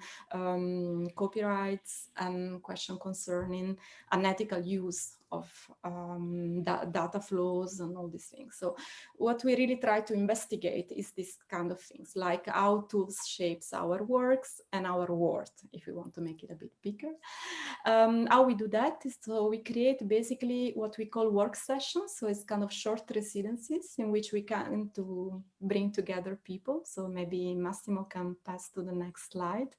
Speaker 5: copyrights and question concerning unethical use of data flows and all these things. So what we really try to investigate is this kind of things, like how tools shapes our works and our world, if we want to make it a bit bigger. How we do that is, so we create basically what we call work sessions. So it's kind of short residencies in which we can to bring together people. So maybe Massimo can pass to the next slide.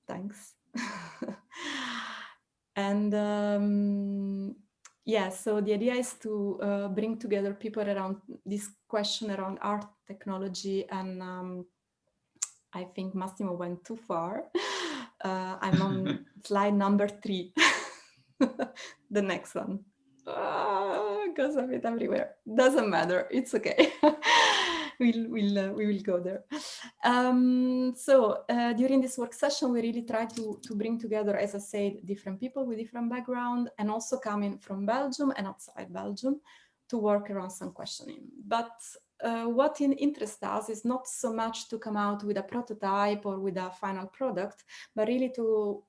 Speaker 5: Thanks. And yeah, so the idea is to bring together people around this question around art, technology, and I think Massimo went too far. I'm on slide number 3. The next one. Goes a bit everywhere. Doesn't matter. It's okay. we will go there. So during this work session, we really try to bring together, as I said, different people with different background, and also coming from Belgium and outside Belgium to work around some questioning. But what interests us is not so much to come out with a prototype or with a final product, but really to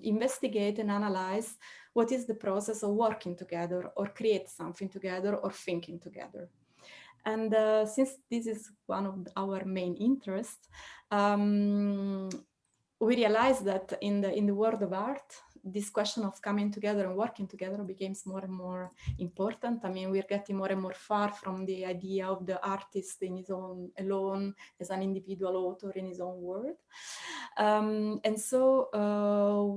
Speaker 5: investigate and analyze what is the process of working together or create something together or thinking together. And since this is one of our main interests, we realized that in the world of art, this question of coming together and working together becomes more and more important. I mean, we're getting more and more far from the idea of the artist in his own alone as an individual author in his own world. And so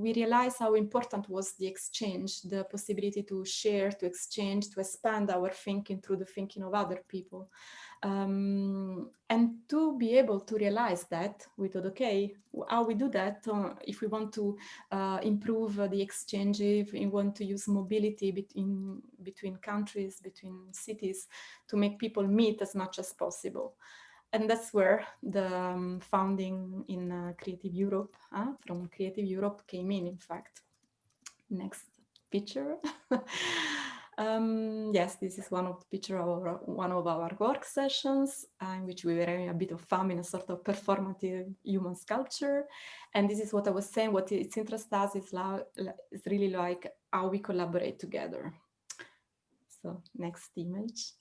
Speaker 5: we realized how important was the exchange, the possibility to share, to exchange, to expand our thinking through the thinking of other people. And to be able to realize that, we thought, okay, how we do that? If we want to improve the exchange, if we want to use mobility between countries, between cities, to make people meet as much as possible. And that's where the founding in Creative Europe, from Creative Europe came in fact. Next picture. Yes, this is one of the picture of one of our work sessions in which we were having a bit of fun in a sort of performative human sculpture. And this is what I was saying, what it's interests us is really like how we collaborate together. So next image.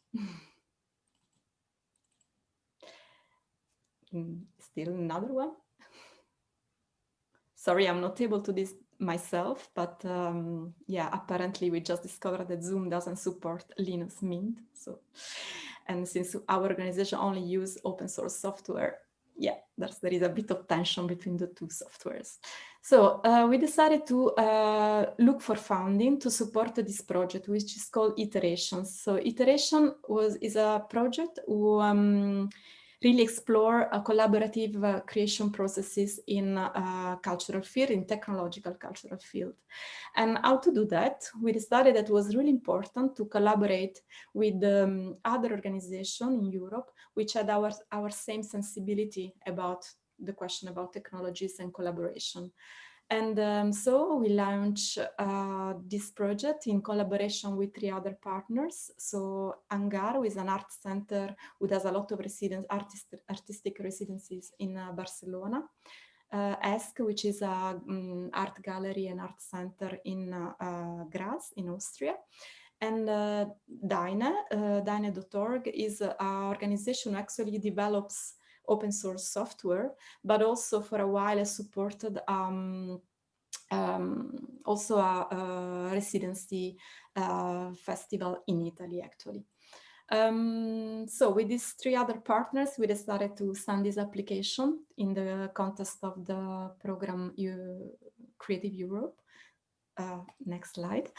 Speaker 5: Still another one. Sorry, I'm not able to do this myself, but yeah, apparently we just discovered that Zoom doesn't support Linux Mint. So, and since our organization only use open source software, yeah, there is a bit of tension between the two softwares. So we decided to look for funding to support this project, which is called Iterations. So Iteration is a project who really explore collaborative creation processes in cultural field, in technological cultural field. And how to do that? We decided that it was really important to collaborate with other organizations in Europe, which had our same sensibility about the question about technologies and collaboration. And so we launched this project in collaboration with 3 other partners. So Hangar, who is an art center who does a lot of artistic residencies in Barcelona. ESC, which is an art gallery and art center in Graz, in Austria. And Dine.org is an organization who actually develops open source software, but also for a while has supported also a residency festival in Italy, actually. So with these 3 other partners, we decided to send this application in the context of the program Creative Europe. Next slide,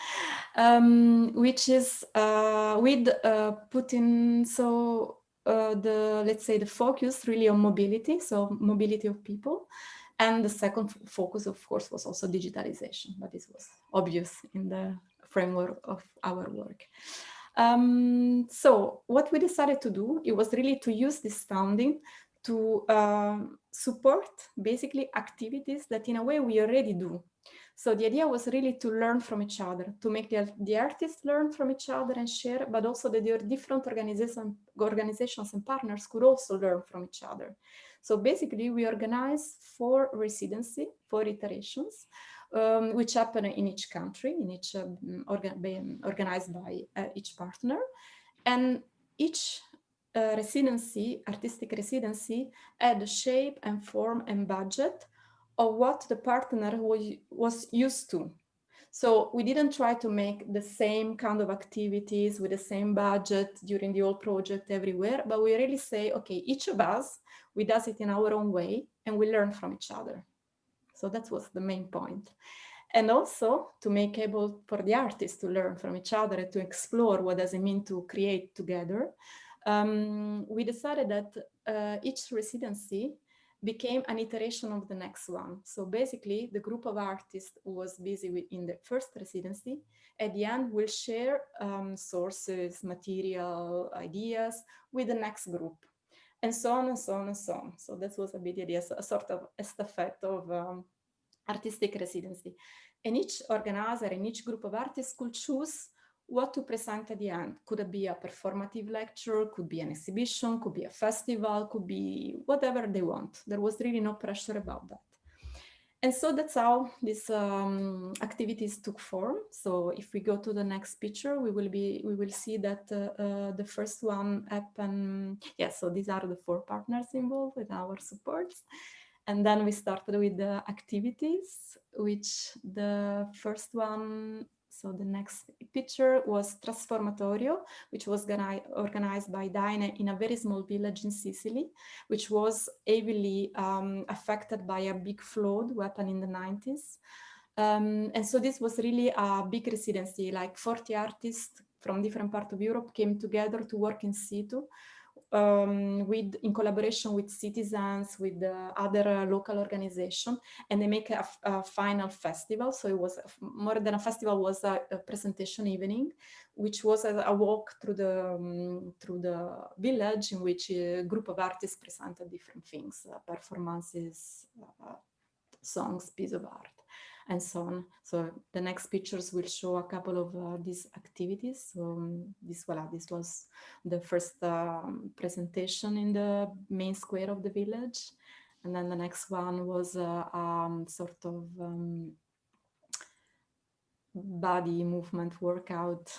Speaker 5: which is with putting let's say the focus really on mobility, so mobility of people. And the second focus, of course, was also digitalization, but this was obvious in the framework of our work. So what we decided to do, it was really to use this funding to support basically activities that in a way we already do. So the idea was really to learn from each other, to make the artists learn from each other and share, but also that their different organizations and partners could also learn from each other. So basically we organized 4 residency, 4 iterations, which happen in each country, in each organized by each partner. And each residency, artistic residency, had a shape and form and budget of what the partner was used to. So we didn't try to make the same kind of activities with the same budget during the whole project everywhere, but we really say, okay, each of us, we does it in our own way and we learn from each other. So that was the main point. And also to make able for the artists to learn from each other, to explore what does it mean to create together. We decided that each residency became an iteration of the next one. So basically the group of artists who was busy in the first residency, at the end will share sources, material, ideas with the next group, and so on and so on and so on. So that was a bit the idea, a sort of estafette of artistic residency. And each organizer and each group of artists could choose what to present at the end. Could it be a performative lecture, could be an exhibition, could be a festival, could be whatever they want. There was really no pressure about that. And so that's how these activities took form. So if we go to the next picture, we will see that the first one happened. Yeah, so these are the 4 partners involved with our supports. And then we started with the activities, which the first one, so the next picture was Trasformatorio, which was organized by Daine in a very small village in Sicily, which was heavily affected by a big flood that happened in the 90s. And so this was really a big residency, like 40 artists from different parts of Europe came together to work in situ. In collaboration with citizens, with other local organizations, and they make a final festival. So it was more than a festival, was a presentation evening, which was a walk through the village in which a group of artists presented different things, performances, songs, piece of art, and so on. So the next pictures will show a couple of these activities. So this was the first presentation in the main square of the village. And then the next one was sort of body movement workout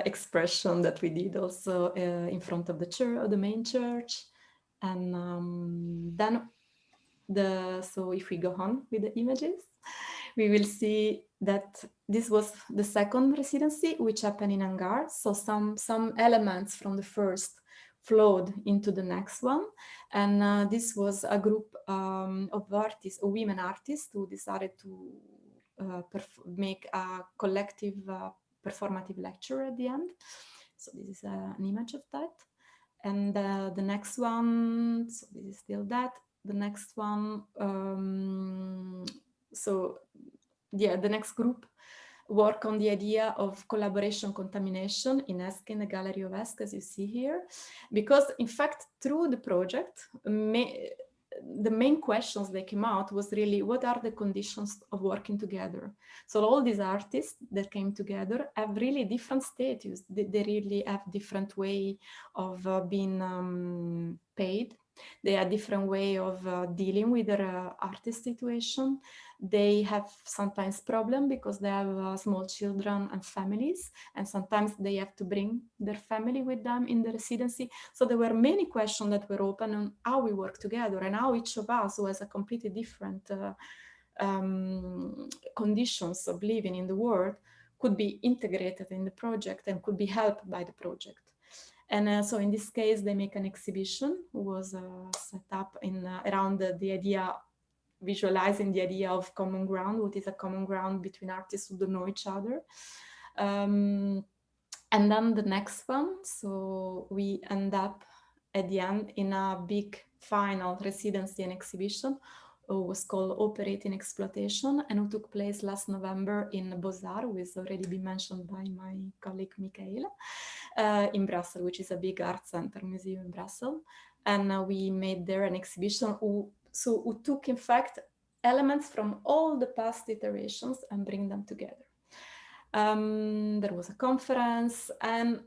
Speaker 5: expression that we did also in front of the church, the main church. And then so if we go on with the images, we will see that this was the second residency, which happened in Hangar. So some elements from the first flowed into the next one. And this was a group of artists, women artists, who decided to make a collective performative lecture at the end. So this is an image of that. And the next one, so this is still that. The next one, the next group work on the idea of collaboration contamination in Esch, in the Gallery of Esch, as you see here. Because in fact, through the project, the main questions that came out was really, what are the conditions of working together? So all these artists that came together have really different status. They really have different way of being paid. They have different way of dealing with their artist situation. They have sometimes problem because they have small children and families, and sometimes they have to bring their family with them in the residency. So there were many questions that were open on how we work together and how each of us, who has a completely different conditions of living in the world, could be integrated in the project and could be helped by the project. And so in this case, they make an exhibition, was set up around the idea, visualizing the idea of common ground, what is a common ground between artists who don't know each other. And then the next one, so we end up at the end in a big final residency and exhibition, was called Operating Exploitation, and who took place last November in Beaux-Arts, who has already been mentioned by my colleague Micaela, in Brussels, which is a big art center museum in Brussels. and we made there an exhibition who took, in fact, elements from all the past iterations and bring them together. There was a conference, and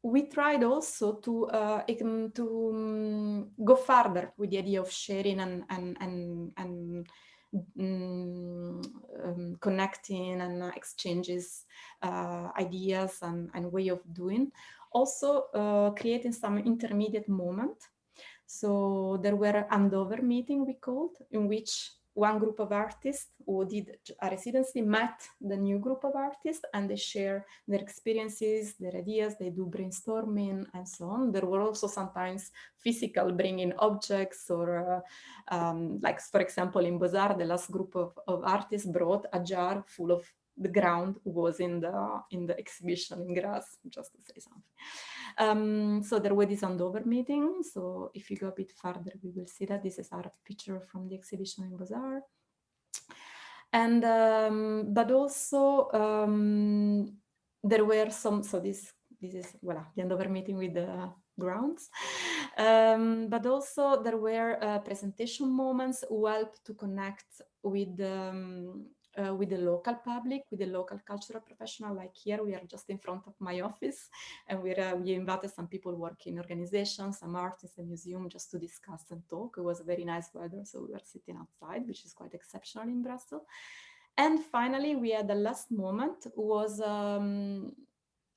Speaker 5: we tried also to go further with the idea of sharing and connecting and exchanges ideas and way of doing. Also creating some intermediate moment. So there were handover meeting, we called, in which one group of artists who did a residency met the new group of artists, and they share their experiences, their ideas, they do brainstorming and so on. There were also sometimes physical bringing objects, or like, for example, in Beaux-Arts, the last group of artists brought a jar full of the ground was in the exhibition in grass, just to say something. So there were these handover meetings. So if you go a bit further, we will see that this is our picture from the exhibition in Beaux-Arts. And but also there were some. So this is the handover meeting with the grounds. But also there were presentation moments who helped to connect with the local public, with the local cultural professional. Like here, we are just in front of my office, and we invited some people working in organizations, some artists, a museum, just to discuss and talk. It was very nice weather, so we were sitting outside, which is quite exceptional in Brussels. And finally, we had the last moment, was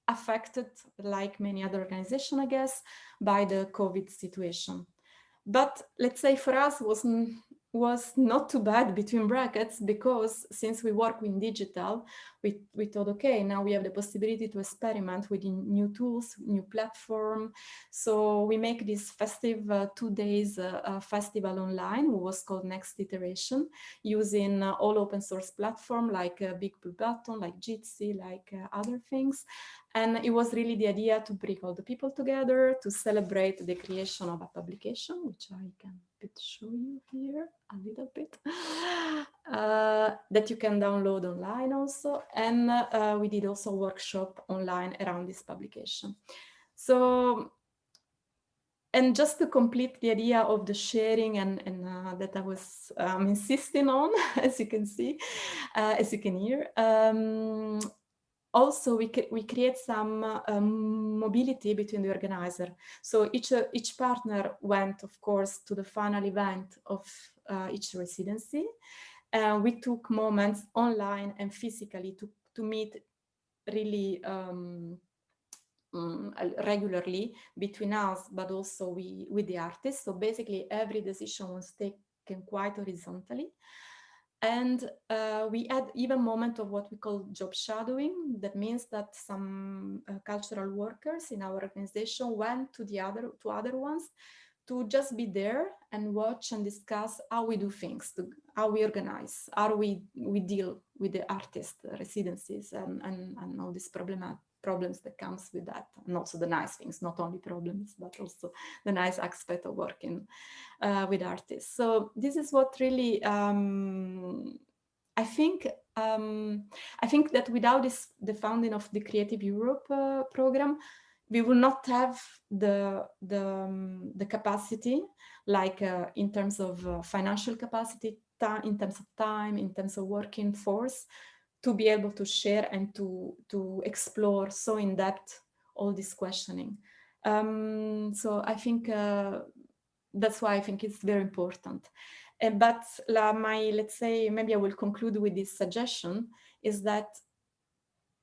Speaker 5: affected, like many other organizations, I guess, by the COVID situation. But let's say for us was not too bad, between brackets, because since we work with digital, we thought, okay, now we have the possibility to experiment with new tools, new platform. So we make this festive 2 days festival online, who was called Next Iteration, using all open source platform like Big Blue Button, like Jitsi, like other things. And it was really the idea to bring all the people together to celebrate the creation of a publication, which I can show you here a little bit, that you can download online also. And we did also a workshop online around this publication. So, and just to complete the idea of the sharing and that I was insisting on, as you can see, as you can hear, also, we create some mobility between the organizer. So each partner went, of course, to the final event of each residency. We took moments online and physically to meet really regularly between us, but also with the artists. So basically, every decision was taken quite horizontally. And we had even moment of what we call job shadowing. That means that some cultural workers in our organization went to other ones to just be there and watch and discuss how we do things, how we organize, how we deal with the artist residencies and all these problems that comes with that, and also the nice things, not only problems, but also the nice aspect of working with artists. So this is what really I think that without the founding of the Creative Europe program, we will not have the capacity, like in terms of financial capacity, in terms of time, in terms of working force, to be able to share and to explore so in depth all this questioning. So I think that's why I think it's very important. But let's say, maybe I will conclude with this suggestion, is that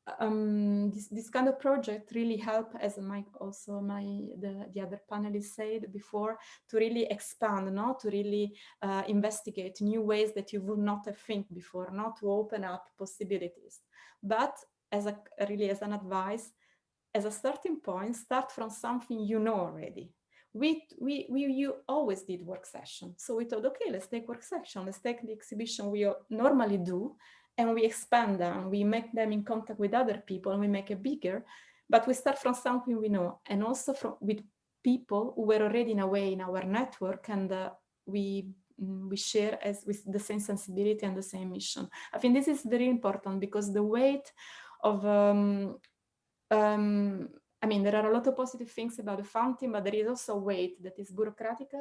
Speaker 5: this kind of project really help, as the other panelists said before, to really expand, to really investigate new ways that you would not have think before, not to open up possibilities. But as an advice, as a starting point, start from something you know already. You always did work session. So we thought, okay, let's take work session. Let's take the exhibition we normally do, and we expand them, we make them in contact with other people, and we make it bigger. But we start from something we know, and also with people who were already in a way in our network, and we share with the same sensibility and the same mission. I think this is very important, because the weight of I mean, there are a lot of positive things about the fountain, but there is also weight that is bureaucratic.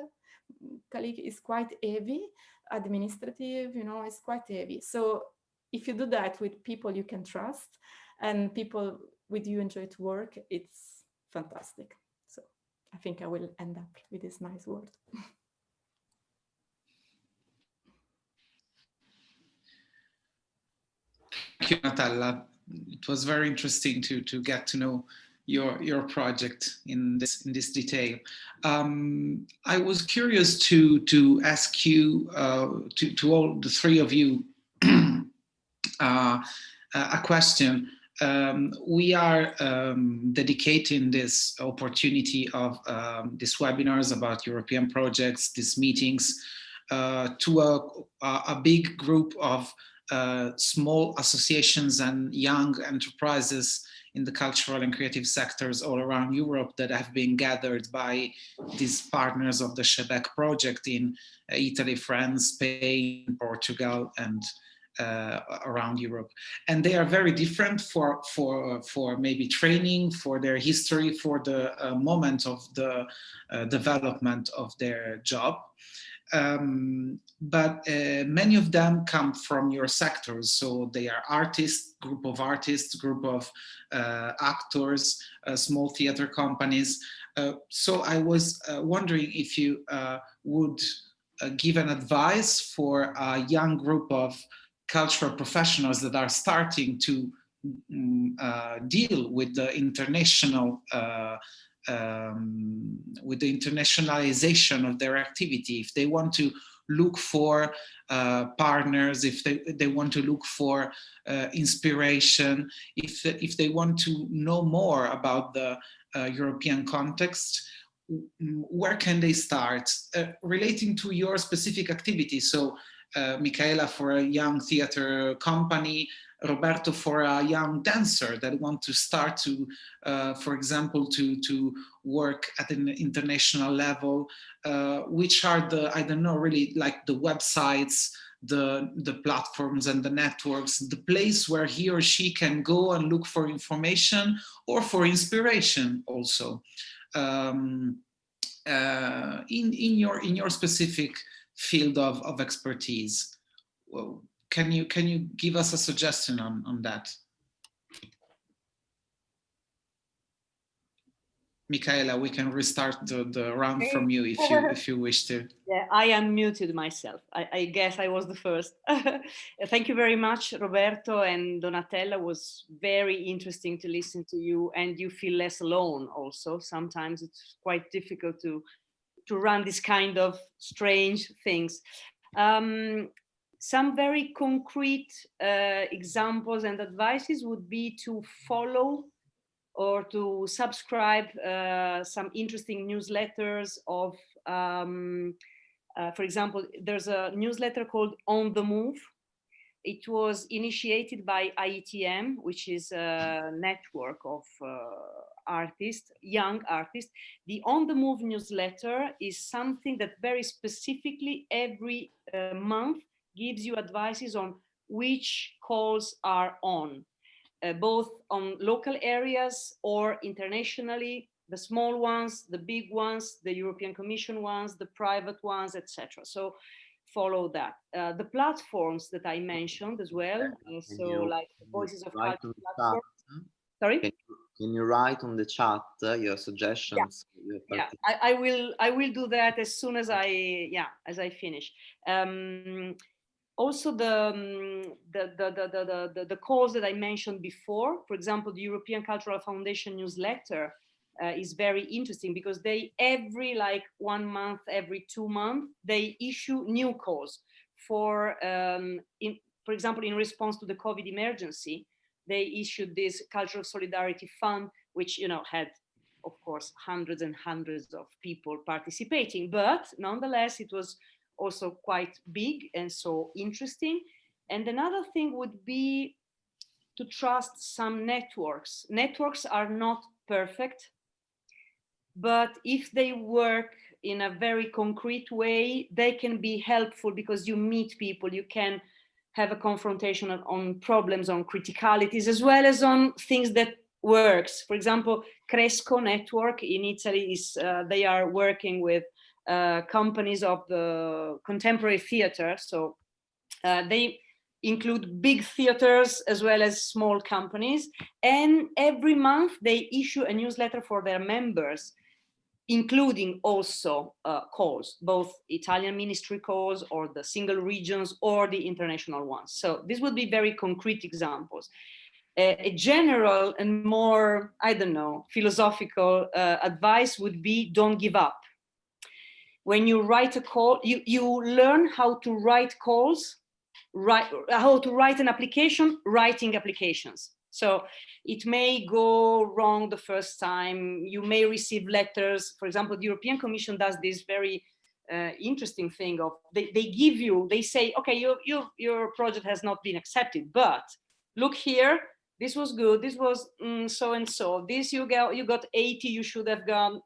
Speaker 5: Is quite heavy, administrative, you know, it's quite heavy. So if you do that with people you can trust and people with you enjoy to work, it's fantastic. So I think I will end up with this nice word.
Speaker 1: Thank you, Natalla. It was very interesting to get to know your project in this detail. I was curious to ask you, to all the three of you, a question. We are dedicating this opportunity of these webinars about European projects, these meetings, to a big group of small associations and young enterprises in the cultural and creative sectors all around Europe that have been gathered by these partners of the Chebec project in Italy, France, Spain, Portugal, and around Europe. And they are very different for maybe training, for their history, for the moment of the development of their job. But many of them come from your sectors. So they are artists, group of actors, small theater companies. So I was wondering if you would give an advice for a young group of cultural professionals that are starting to deal with the international with the internationalization of their activity, if they want to look for partners, if they want to look for inspiration, if they want to know more about the European context, where can they start? Relating to your specific activity, so Micaela for a young theater company, Roberto for a young dancer that want to start to, for example, to work at an international level, which are the, I don't know, really like the websites, the platforms and the networks, the place where he or she can go and look for information or for inspiration also. In your specific field of expertise. Well, can you give us a suggestion on that? Micaela, we can restart the round from you if you wish to.
Speaker 2: Yeah, I unmuted myself. I guess I was the first. Thank you very much, Roberto and Donatella. It was very interesting to listen to you, and you feel less alone also. Sometimes it's quite difficult to run this kind of strange things. Some very concrete examples and advices would be to follow or to subscribe some interesting newsletters of, for example, there's a newsletter called On the Move. It was initiated by IETM, which is a network of artists, young artists. The On the Move newsletter is something that very specifically every month gives you advices on which calls are on, both on local areas or internationally, the small ones, the big ones, the European Commission ones, the private ones, etc. So follow that. The platforms that I mentioned as well, so like Voices of Culture platform. Sorry?
Speaker 3: Can you write on the chat your suggestions?
Speaker 2: Yeah, I will do that as soon as I finish. Also the calls that I mentioned before, for example, the European Cultural Foundation newsletter is very interesting because they every 1 month, every 2 months, they issue new calls for example, in response to the COVID emergency, they issued this Cultural Solidarity Fund, which had, of course, hundreds and hundreds of people participating, but nonetheless, it was also quite big and so interesting. And another thing would be to trust some networks. Networks are not perfect, but if they work in a very concrete way, they can be helpful because you meet people, you can have a confrontation on problems, on criticalities, as well as on things that works. For example, Cresco Network in Italy is they are working with companies of the contemporary theater. So they include big theaters as well as small companies. And every month they issue a newsletter for their members, including also calls, both Italian ministry calls or the single regions or the international ones. So this would be very concrete examples. A general and more, I don't know, philosophical advice would be don't give up. When you write a call, you learn how to write calls, how to write an application, writing applications. So it may go wrong the first time. You may receive letters. For example, the European Commission does this very interesting thing of they say, okay, your project has not been accepted, but look here, this was good, this was so and so, this you got 80, you should have gone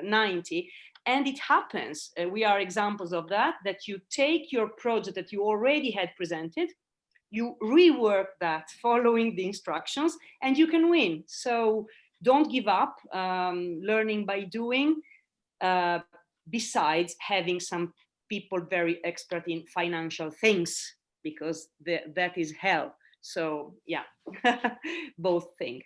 Speaker 2: 90. And it happens, we are examples of that you take your project that you already had presented, you rework that following the instructions, and you can win. So don't give up, learning by doing, besides having some people very expert in financial things, because that is hell. So yeah, both things.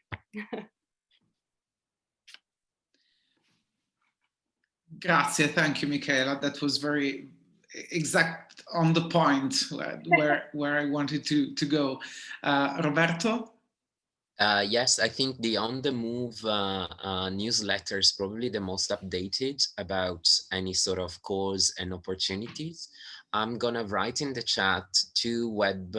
Speaker 1: Grazie, thank you, Micaela. That was very exact on the point where I wanted to go. Roberto?
Speaker 4: Yes, I think the On the Move newsletter is probably the most updated about any sort of calls and opportunities. I'm gonna write in the chat 2 web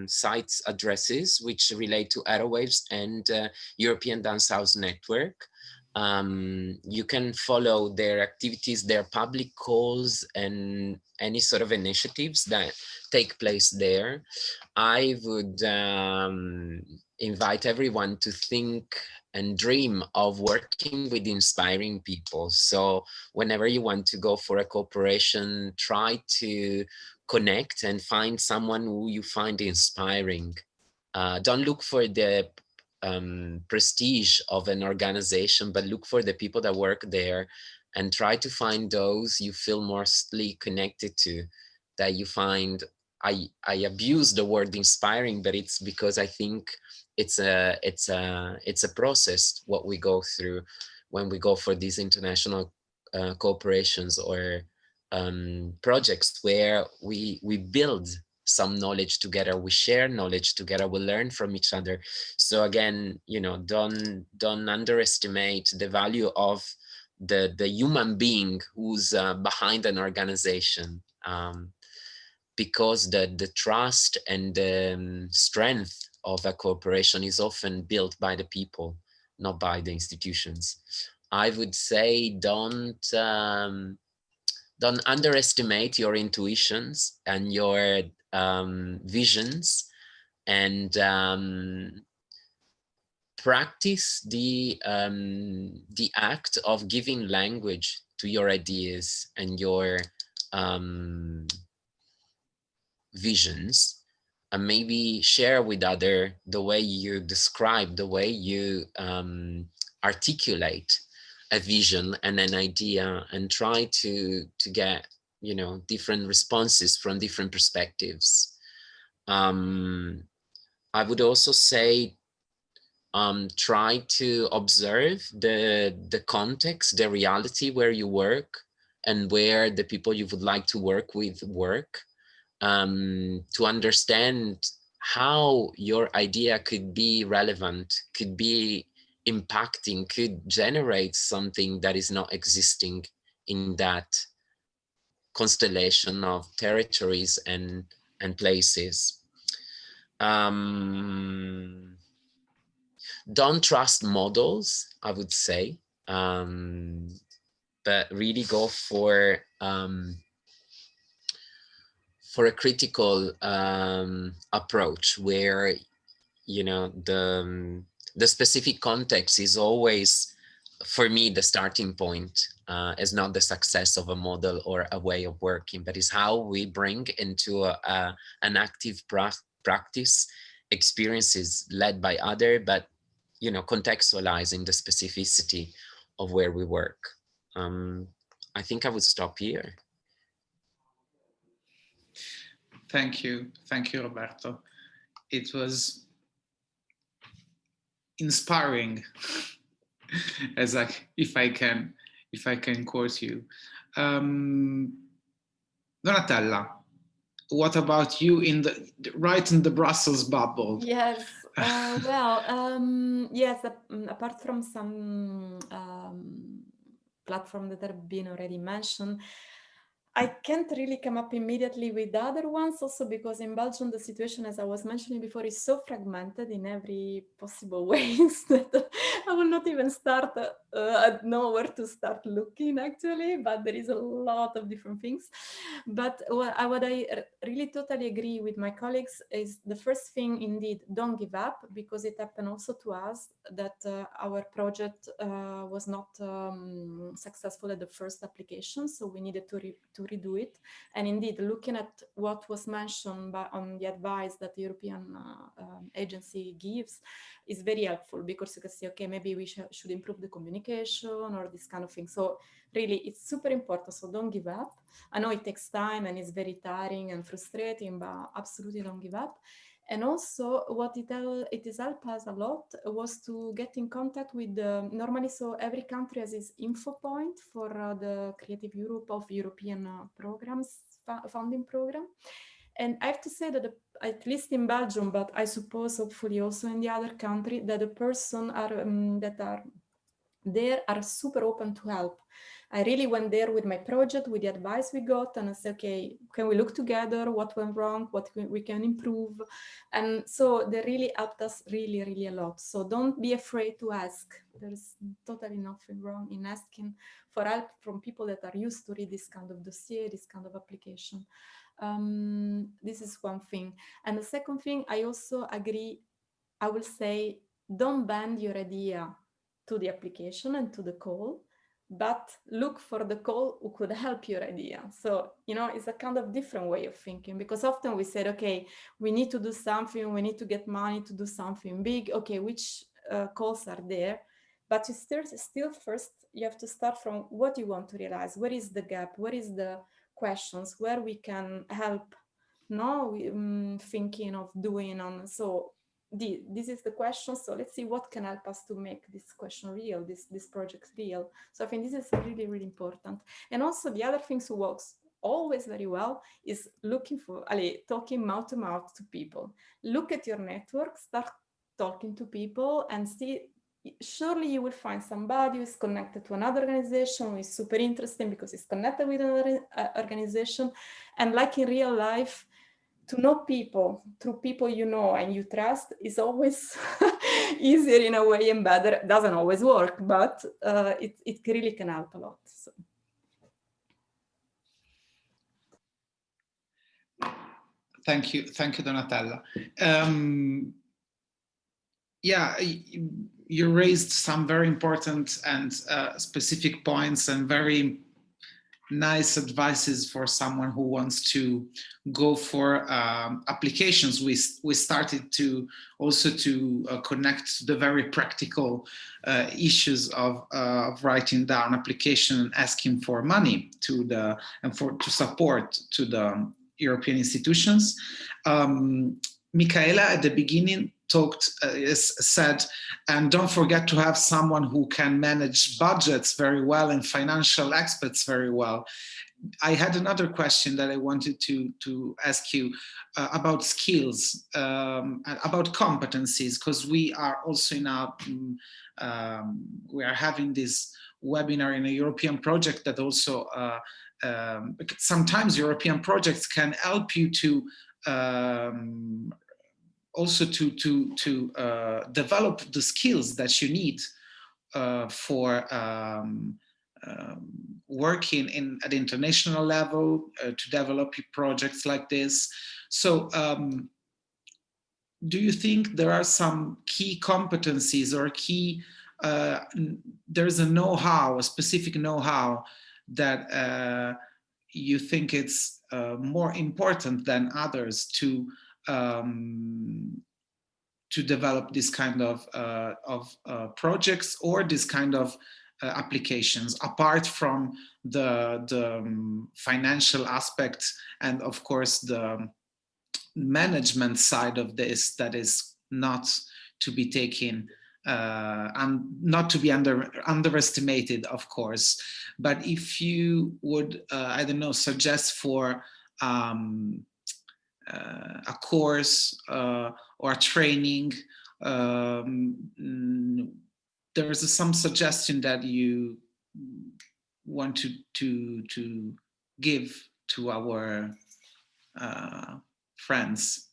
Speaker 4: sites addresses which relate to Aerowaves and European Dance House Network. You can follow their activities, their public calls, and any sort of initiatives that take place there. I would invite everyone to think and dream of working with inspiring people. So whenever you want to go for a cooperation, try to connect and find someone who you find inspiring. Don't look for the prestige of an organization, but look for the people that work there and try to find those you feel mostly connected to, that you find. I abuse the word inspiring, but it's because I think it's a process what we go through when we go for these international cooperations or projects where we build some knowledge together, we share knowledge together, we learn from each other. So again, you know, don't underestimate the value of the human being who's behind an organization, because the trust and the strength of a cooperation is often built by the people, not by the institutions. I would say don't underestimate your intuitions and your visions, and practice the act of giving language to your ideas and your visions, and maybe share with others the way you describe, the way you articulate a vision and an idea, and try to get, you know, different responses from different perspectives. I would also say try to observe the context, the reality where you work and where the people you would like to work with work, to understand how your idea could be relevant, could be impacting, could generate something that is not existing in that constellation of territories and places. Don't trust models, I would say, but really go for a critical approach where, you know, the specific context is always, for me, the starting point. Is not the success of a model or a way of working, but is how we bring into an active practice experiences led by other, but you know, contextualizing the specificity of where we work. I think I would stop here.
Speaker 1: Thank you, Roberto. It was inspiring, as if I can quote you. Donatella, what about you right in the Brussels bubble?
Speaker 5: Yes, yes, apart from some platform that have been already mentioned, I can't really come up immediately with other ones, also because in Belgium the situation, as I was mentioning before, is so fragmented in every possible ways that I will not even start, I know where to start looking actually, but there is a lot of different things. But what I really totally agree with my colleagues is the first thing, indeed, don't give up, because it happened also to us that our project was not successful at the first application, so we needed to redo it. And indeed, looking at what was mentioned on the advice that the European agency gives is very helpful, because you can say, okay, maybe we should improve the communication or this kind of thing. So really, it's super important, so don't give up. I know it takes time and it's very tiring and frustrating, but absolutely don't give up. And also what it has helped us a lot was to get in contact with normally, so every country has its info point for the Creative Europe of European programs, funding program. And I have to say that at least in Belgium, but I suppose hopefully also in the other country, that the person that are there are super open to help. I really went there with my project, with the advice we got, and I said, okay, can we look together? What went wrong? What we can improve? And so they really helped us really, really a lot. So don't be afraid to ask. There's totally nothing wrong in asking for help from people that are used to read this kind of dossier, this kind of application. This is one thing. And the second thing, I also agree, I will say, don't bend your idea to the application and to the call, but look for the call who could help your idea. So, you know, it's a kind of different way of thinking, because often we said, okay, we need to do something, we need to get money to do something big. Okay, which calls are there? But you still first, you have to start from what you want to realize. Where is the gap? Where is the questions where we can help? No, thinking of doing on. So this is the question. So let's see what can help us to make this question real, this project real. So I think this is really, really important. And also the other thing who works always very well is looking for, talking mouth to mouth to people. Look at your network, start talking to people and see, surely you will find somebody who is connected to another organization, who is super interesting because it's connected with another organization. And like in real life, to know people through people you know and you trust is always easier in a way and better. It doesn't always work, but it really can help a lot. So.
Speaker 1: Thank you, Donatella. Yeah, you raised some very important and specific points and very nice advices for someone who wants to go for applications. We started to also to connect to the very practical issues of writing down application and asking for money to support to the European institutions. Micaela at the beginning said, and don't forget to have someone who can manage budgets very well and financial experts very well. I had another question that I wanted to ask you about skills, about competencies, because we are also in we are having this webinar in a European project that also sometimes European projects can help you to also to develop the skills that you need for working at the international level, to develop projects like this. So do you think there are some key competencies or key, there's a know-how, a specific know-how that you think it's more important than others to to develop this kind of projects or this kind of applications, apart from the financial aspect and of course the management side of this that is not to be taken and not to be underestimated, of course. But if you would, I don't know, suggest for a course or a training, there's some suggestion that you want to give to our friends?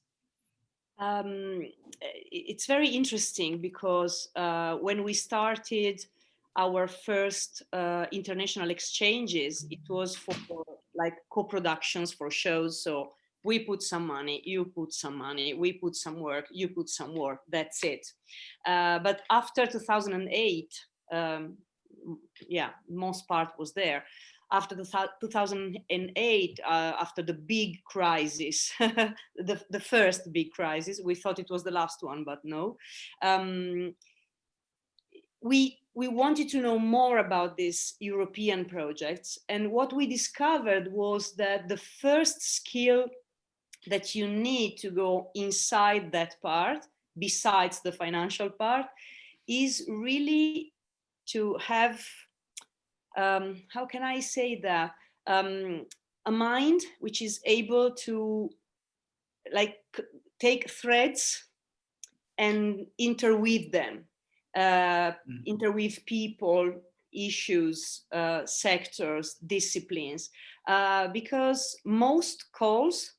Speaker 2: It's very interesting because when we started our first international exchanges, it was for like co-productions for shows. So we put some money, you put some money, we put some work, you put some work, that's it. But after 2008, yeah, most part was there. After 2008, after the big crisis, the first big crisis, we thought it was the last one, but no. We wanted to know more about these European projects. And what we discovered was that the first skill that you need to go inside that part, besides the financial part, is really to have, how can I say that, a mind which is able to like take threads and interweave them, interweave people, issues, sectors, disciplines, because most calls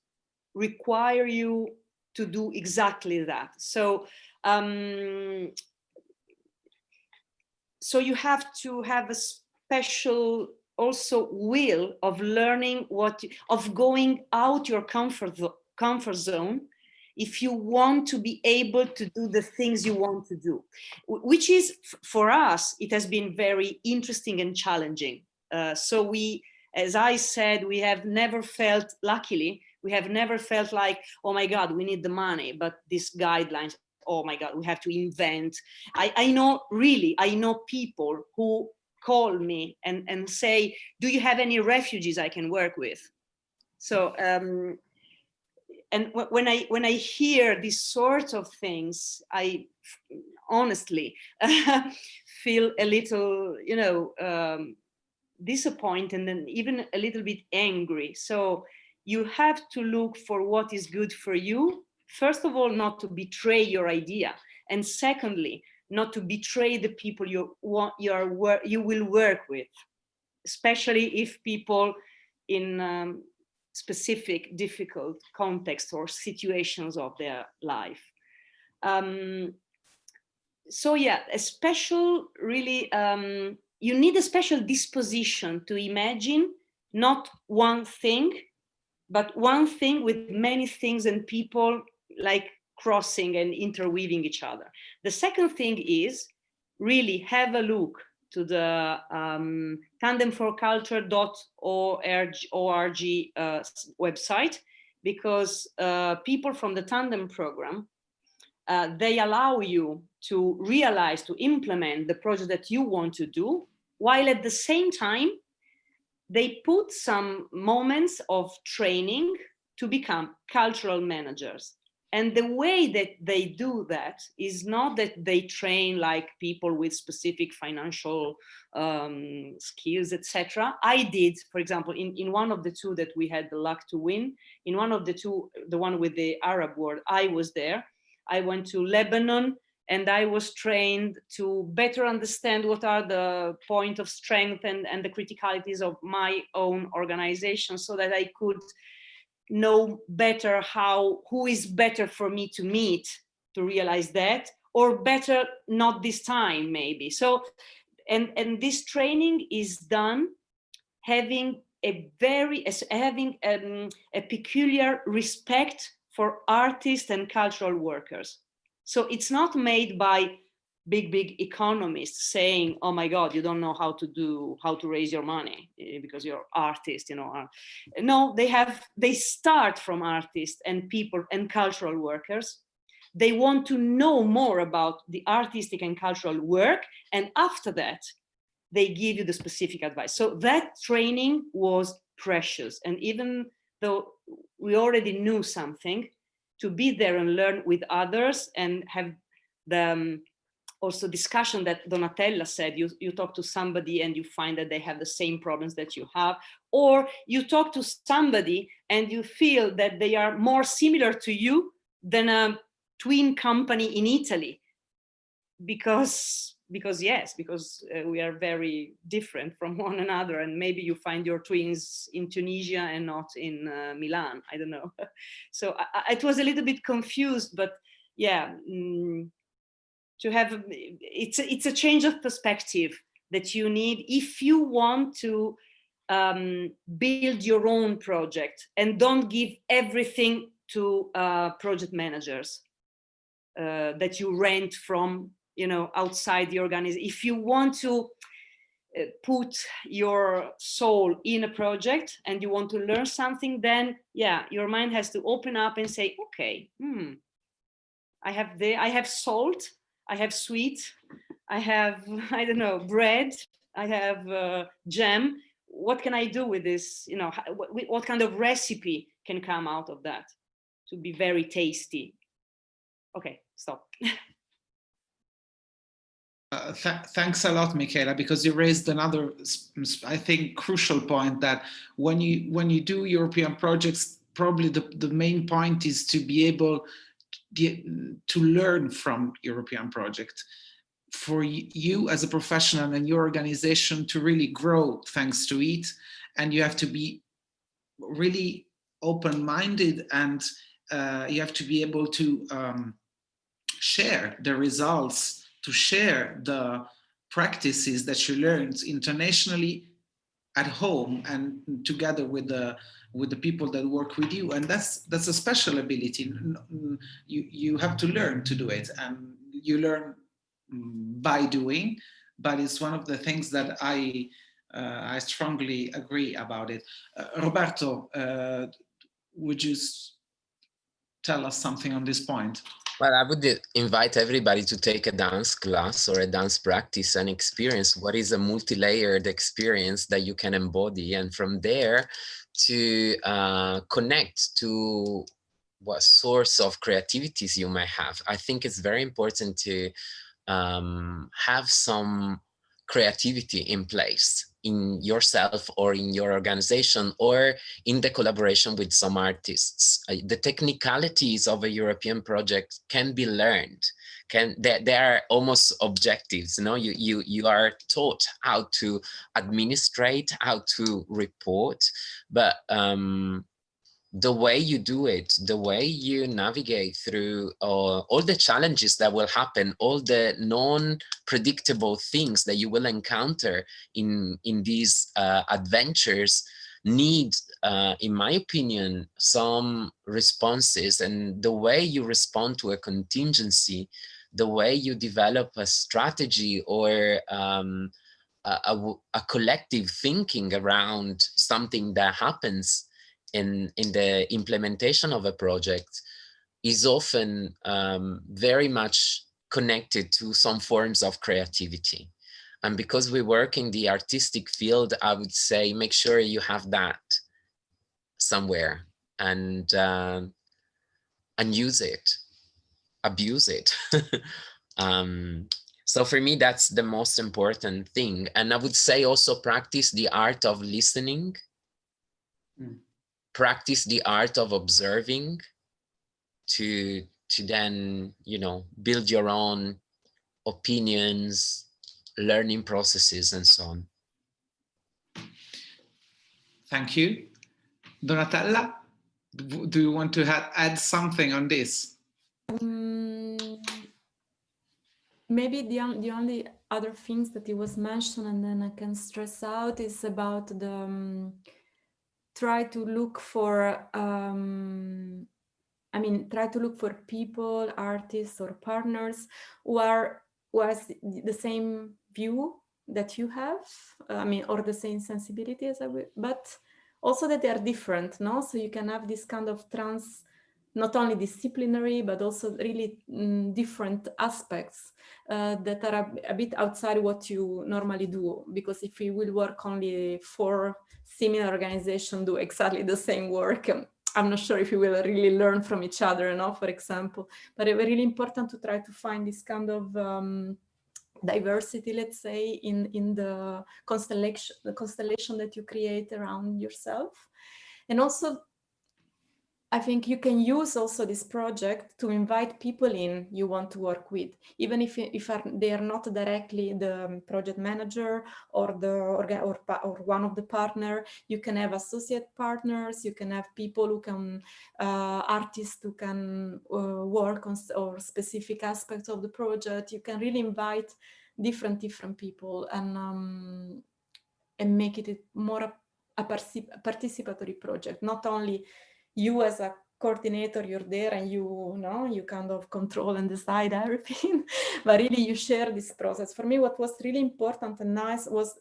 Speaker 2: require you to do exactly that. So so you have to have a special also will of learning of going out your comfort zone if you want to be able to do the things you want to do, which is, for us, it has been very interesting and challenging. So we, as I said, we have never felt, luckily, we have never felt like, oh my God, we need the money, but these guidelines, oh my God, we have to invent. I know people who call me and say, do you have any refugees I can work with? So, and when I hear these sorts of things, I honestly feel a little, disappointed and even a little bit angry. So you have to look for what is good for you. First of all, not to betray your idea. And secondly, not to betray the people you will work with, especially if people in specific difficult contexts or situations of their life. So yeah, a special, really, you need a special disposition to imagine not one thing, but one thing with many things and people like crossing and interweaving each other. The second thing is really have a look to the tandemforculture.org website, because people from the Tandem program, they allow you to realize, to implement the project that you want to do, while at the same time, they put some moments of training to become cultural managers. And the way that they do that is not that they train like people with specific financial skills, etc. I did, for example, in one of the two that we had the luck to win, in one of the two, the one with the Arab world, I was there. I went to Lebanon and I was trained to better understand what are the point of strength and the criticalities of my own organization, so that I could know better who is better for me to meet to realize that, or better not this time maybe. So, and this training is done having a peculiar respect for artists and cultural workers. So it's not made by big economists saying, oh my God, you don't know how to raise your money because you're artists, No, they start from artists and people and cultural workers. They want to know more about the artistic and cultural work, and after that, they give you the specific advice. So that training was precious. And even though we already knew something, to be there and learn with others and have the also discussion that Donatella said, you talk to somebody and you find that they have the same problems that you have, or you talk to somebody and you feel that they are more similar to you than a twin company in Italy, because we are very different from one another, and maybe you find your twins in Tunisia and not in Milan, I don't know. So it was a little bit confused, but yeah, to have, it's a change of perspective that you need if you want to build your own project, and don't give everything to project managers that you rent from, you know, outside the organization. If you want to put your soul in a project and you want to learn something, then yeah, your mind has to open up and say, okay, I have salt, I have sweet, I have, I don't know, bread, I have jam. What can I do with this? You know, what kind of recipe can come out of that to be very tasty? Okay, stop.
Speaker 1: Thanks a lot, Micaela, because you raised another, I think, crucial point, that when you do European projects, probably the main point is to be able to learn from European projects. For you as a professional and your organization to really grow thanks to it, and you have to be really open-minded, and you have to be able to share the results, to share the practices that you learned internationally at home and together with the people that work with you. And that's a special ability. You have to learn to do it, and you learn by doing, but it's one of the things that I strongly agree about it. Roberto, would you tell us something on this point?
Speaker 4: Well, I would invite everybody to take a dance class or a dance practice and experience what is a multi-layered experience that you can embody, and from there to connect to what source of creativities you may have. I think it's very important to have some creativity in place in yourself or in your organization or in the collaboration with some artists. The technicalities of a European project can be learned. They are almost objectives, you know, you are taught how to administrate, how to report, but the way you do it, the way you navigate through all the challenges that will happen, all the non-predictable things that you will encounter in these adventures need, in my opinion, some responses. And the way you respond to a contingency, the way you develop a strategy or a collective thinking around something that happens in the implementation of a project is often very much connected to some forms of creativity. And because we work in the artistic field, I would say make sure you have that somewhere and use it, abuse it. So for me, that's the most important thing. And I would say also practice the art of listening. Practice the art of observing to then, you know, build your own opinions, learning processes, and so on.
Speaker 1: Thank you. Donatella, do you want to add something on this?
Speaker 5: Maybe the only other things that it was mentioned and then I can stress out is about the try to look for try to look for people, artists or partners who has the same view that you have, or the same sensibility as but also that they are different, no? So you can have this kind of not only disciplinary, but also really different aspects that are a bit outside what you normally do. Because if you will work only for similar organizations do exactly the same work, I'm not sure if you will really learn from each other, you know, for example. But it's really important to try to find this kind of diversity, let's say, in the constellation that you create around yourself. And also, I think you can use also this project to invite people in you want to work with, even if they are not directly the project manager or or one of the partner. You can have associate partners. You can have people who can artists who can work on or specific aspects of the project. You can really invite different people and make it more a participatory project, not only you as a coordinator, you're there and you know, you kind of control and decide everything, but really you share this process. For me, what was really important and nice was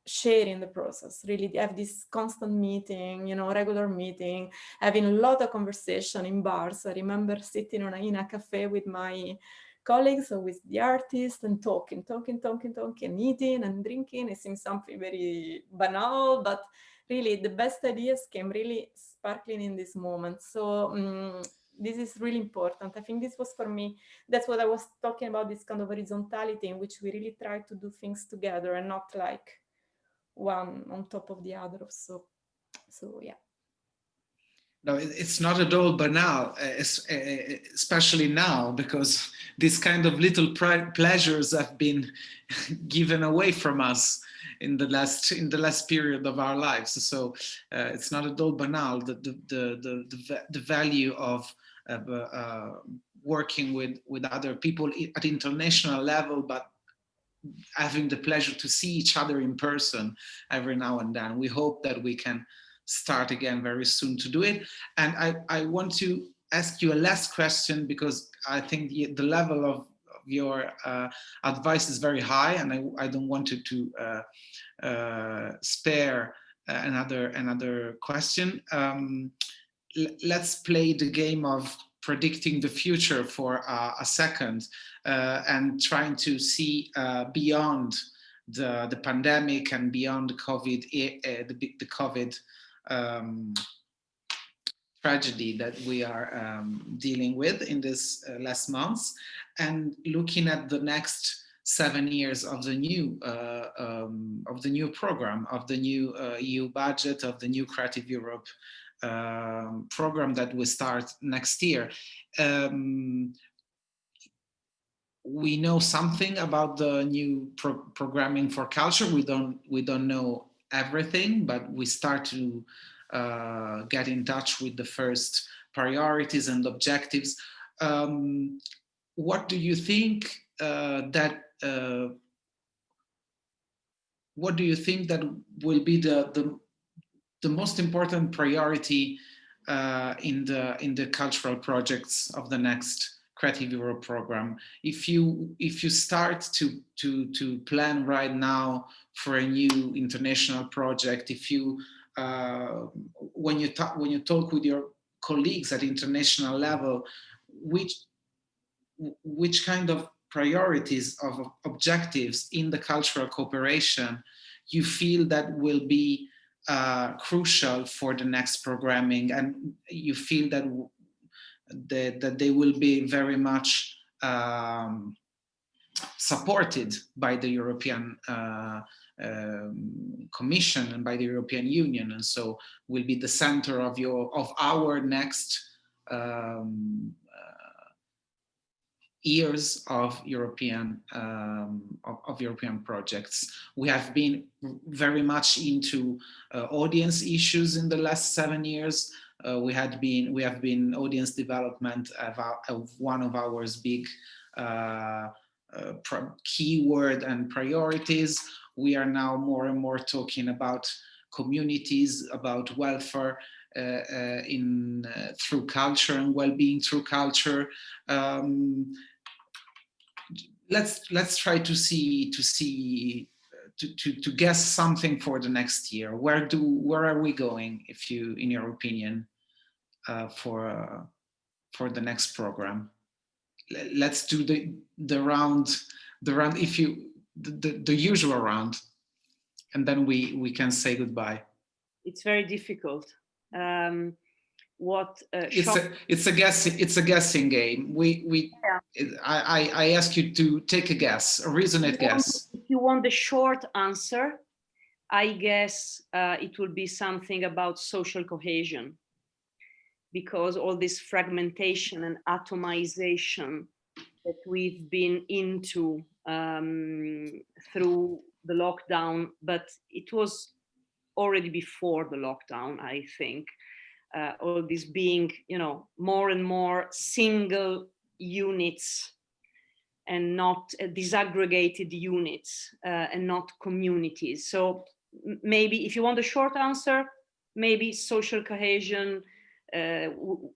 Speaker 5: sharing the process, really have this constant meeting, you know, regular meeting, having a lot of conversation in bars. I remember sitting in a cafe with my colleagues or with the artists and talking, eating and drinking. It seems something very banal, but really the best ideas came really sparkling in this moment. So this is really important. I think this was for me, that's what I was talking about, this kind of horizontality in which we really try to do things together and not like one on top of the other. So yeah.
Speaker 1: No, it's not at all banal, especially now, because these kind of little pleasures have been given away from us in the last period of our lives. So it's not at all banal. The value of working with other people at international level, but having the pleasure to see each other in person every now and then. We hope that we can start again very soon to do it. And I want to ask you a last question, because I think the level of your advice is very high, and I don't want to spare another question. Let's play the game of predicting the future for a second, and trying to see beyond the pandemic and beyond the COVID tragedy that we are dealing with in this last months, and looking at the next 7 years of the new program, of the new EU budget, of the new Creative Europe program that will start next year. We know something about the new programming for culture. We don't know everything, but we start to get in touch with the first priorities and objectives. What do you think what do you think that will be the most important priority in the cultural projects of the next Creative Europe program? If you start to plan right now for a new international project, if you when you talk with your colleagues at international level, which kind of priorities of objectives in the cultural cooperation you feel that will be crucial for the next programming, and you feel that they will be very much supported by the European Commission and by the European Union, and so will be the center of our next years of European projects. We have been very much into audience issues in the last 7 years. We have been audience development of one of our big keyword and priorities. We are now more and more talking about communities, about welfare through culture and well-being through culture. Let's try to guess something for the next year. Where are we going, in your opinion, for for the next program? Let's do the round, if you the usual round, and then we can say goodbye.
Speaker 2: It's very difficult.
Speaker 1: It's a guessing game. I ask you to take a guess, a reasoned guess.
Speaker 2: If you want the short answer, I guess it will be something about social cohesion, because all this fragmentation and atomization that we've been into through the lockdown, but it was already before the lockdown, I think. All this being, more and more single units and not disaggregated units and not communities. So maybe if you want a short answer, maybe social cohesion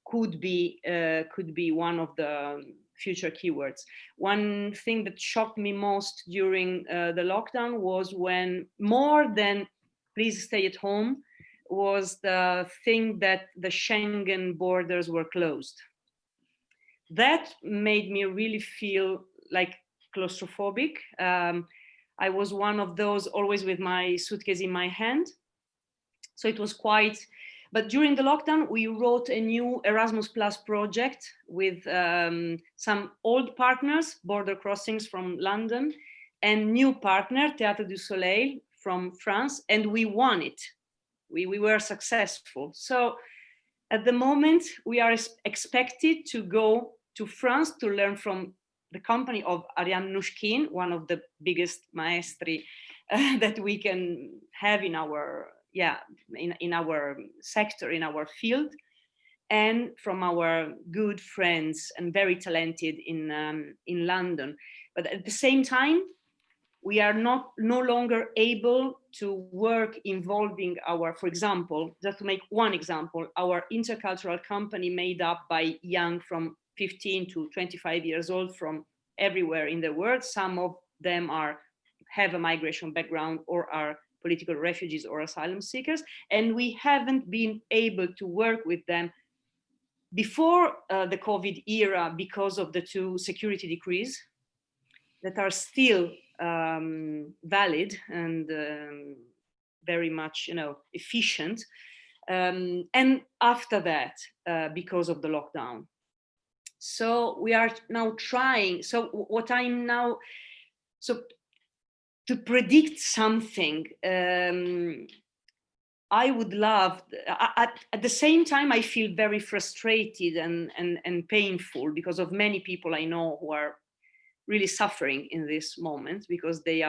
Speaker 2: could be one of the future keywords. One thing that shocked me most during the lockdown was when, more than please stay at home, was the thing that the Schengen borders were closed. That made me really feel like claustrophobic. I was one of those always with my suitcase in my hand. So it was quite, but during the lockdown, we wrote a new Erasmus Plus project with some old partners, Border Crossings from London, and new partner, Teatro du Soleil from France, and we won it. We were successful. So at the moment, we are expected to go to France to learn from the company of Ariane Nouchkine, one of the biggest maestri that we can have in our in our sector, in our field, and from our good friends and very talented in London. But at the same time, we are no longer able to work involving our, for example, just to make one example, our intercultural company made up by young from 15 to 25 years old from everywhere in the world. Some of them have a migration background or are political refugees or asylum seekers, and we haven't been able to work with them before the COVID era because of the 2 security decrees that are still valid and very much, efficient. And after that, because of the lockdown. So we are now trying. So what I'm now, to predict something, I would love, at the same time, I feel very frustrated and painful because of many people I know who are really suffering in this moment, because they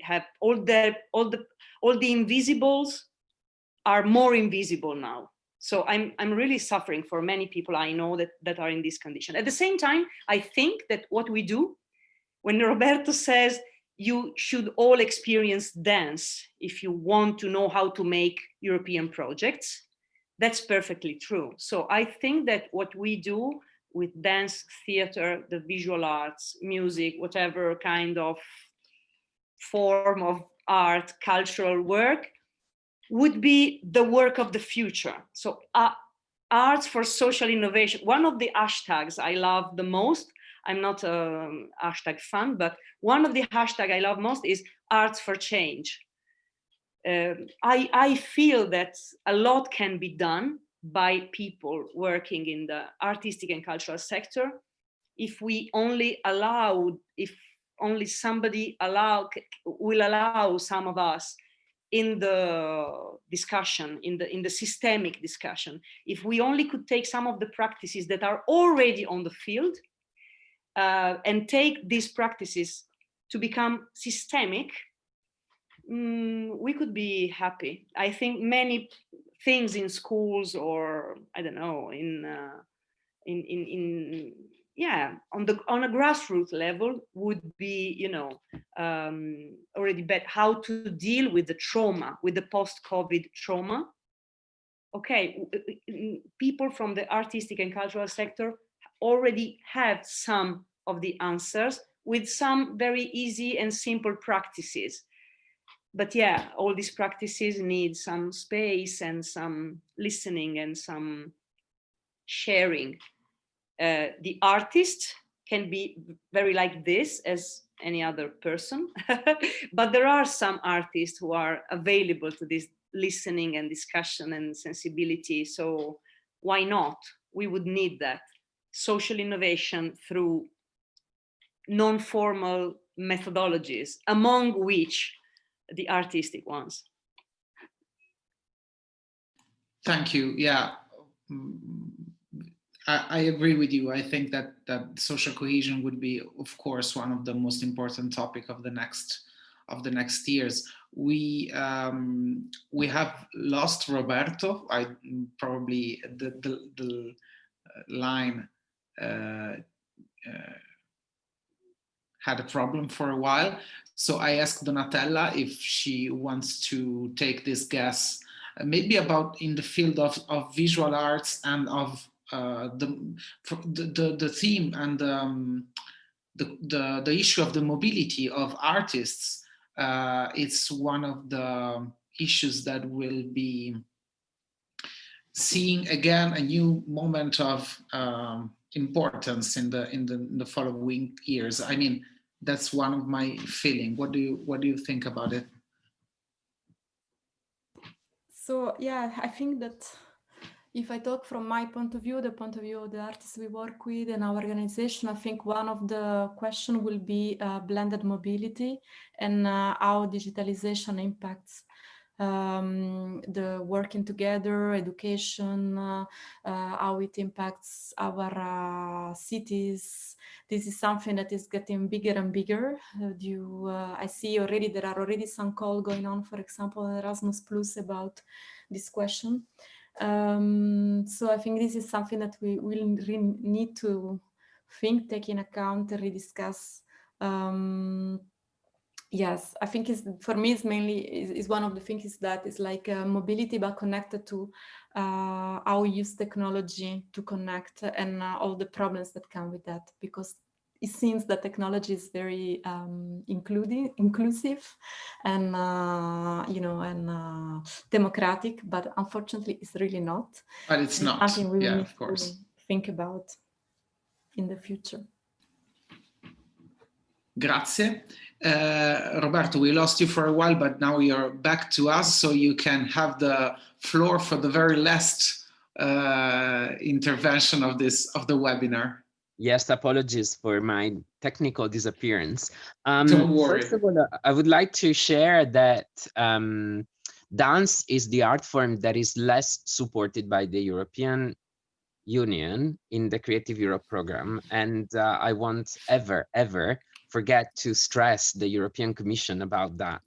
Speaker 2: have all the invisibles are more invisible now. So I'm really suffering for many people I know that are in this condition. At the same time, I think that what we do, when Roberto says you should all experience dance if you want to know how to make European projects, that's perfectly true. So I think that what we do with dance, theater, the visual arts, music, whatever kind of form of art, cultural work, would be the work of the future. So arts for social innovation. One of the hashtags I love the most, I'm not a hashtag fan, but one of the hashtags I love most is arts for change. I feel that a lot can be done by people working in the artistic and cultural sector if somebody will allow some of us in the discussion, in the systemic discussion. If we only could take some of the practices that are already on the field and take these practices to become systemic, we could be happy. I think many things in schools, or I don't know, on a grassroots level would be, already better. How to deal with the trauma, with the post-COVID trauma. Okay, people from the artistic and cultural sector already have some of the answers with some very easy and simple practices. But yeah, all these practices need some space and some listening and some sharing. The artist can be very like this as any other person, but there are some artists who are available to this listening and discussion and sensibility. So why not? We would need that. Social innovation through non-formal methodologies, among which the artistic ones.
Speaker 1: Thank you. Yeah, I agree with you. I think that social cohesion would be, of course, one of the most important topic of the next years. We have lost Roberto. I probably the line had a problem for a while. So I asked Donatella if she wants to take this guess, maybe about in the field of visual arts and of the theme and the issue of the mobility of artists. It's one of the issues that will be seeing again a new moment of importance in the following years. I mean, that's one of my feeling. What do you think about it?
Speaker 5: So yeah, I think that if I talk from my point of view, the point of view of the artists we work with and our organization, I think one of the questions will be blended mobility and how digitalization impacts the working together, education, how it impacts our cities. This is something that is getting bigger and bigger. I see already there are already some calls going on, for example, Erasmus Plus about this question. So I think this is something that we will need to think, take in account, and rediscuss. Yes, I think for me it's mainly is one of the things is that it's like mobility, but connected to how we use technology to connect and all the problems that come with that, because it seems that technology is very inclusive and democratic, but unfortunately it's really not.
Speaker 1: But it's not.
Speaker 5: Something we will need
Speaker 1: of course.
Speaker 5: to think about in the future.
Speaker 1: Grazie. Roberto, we lost you for a while, but now you're back to us, so you can have the floor for the very last intervention of the webinar.
Speaker 4: Yes, apologies for my technical disappearance.
Speaker 1: Don't worry.
Speaker 4: First of all, I would like to share that dance is the art form that is less supported by the European Union in the Creative Europe program. And I won't ever forget to stress the European Commission about that.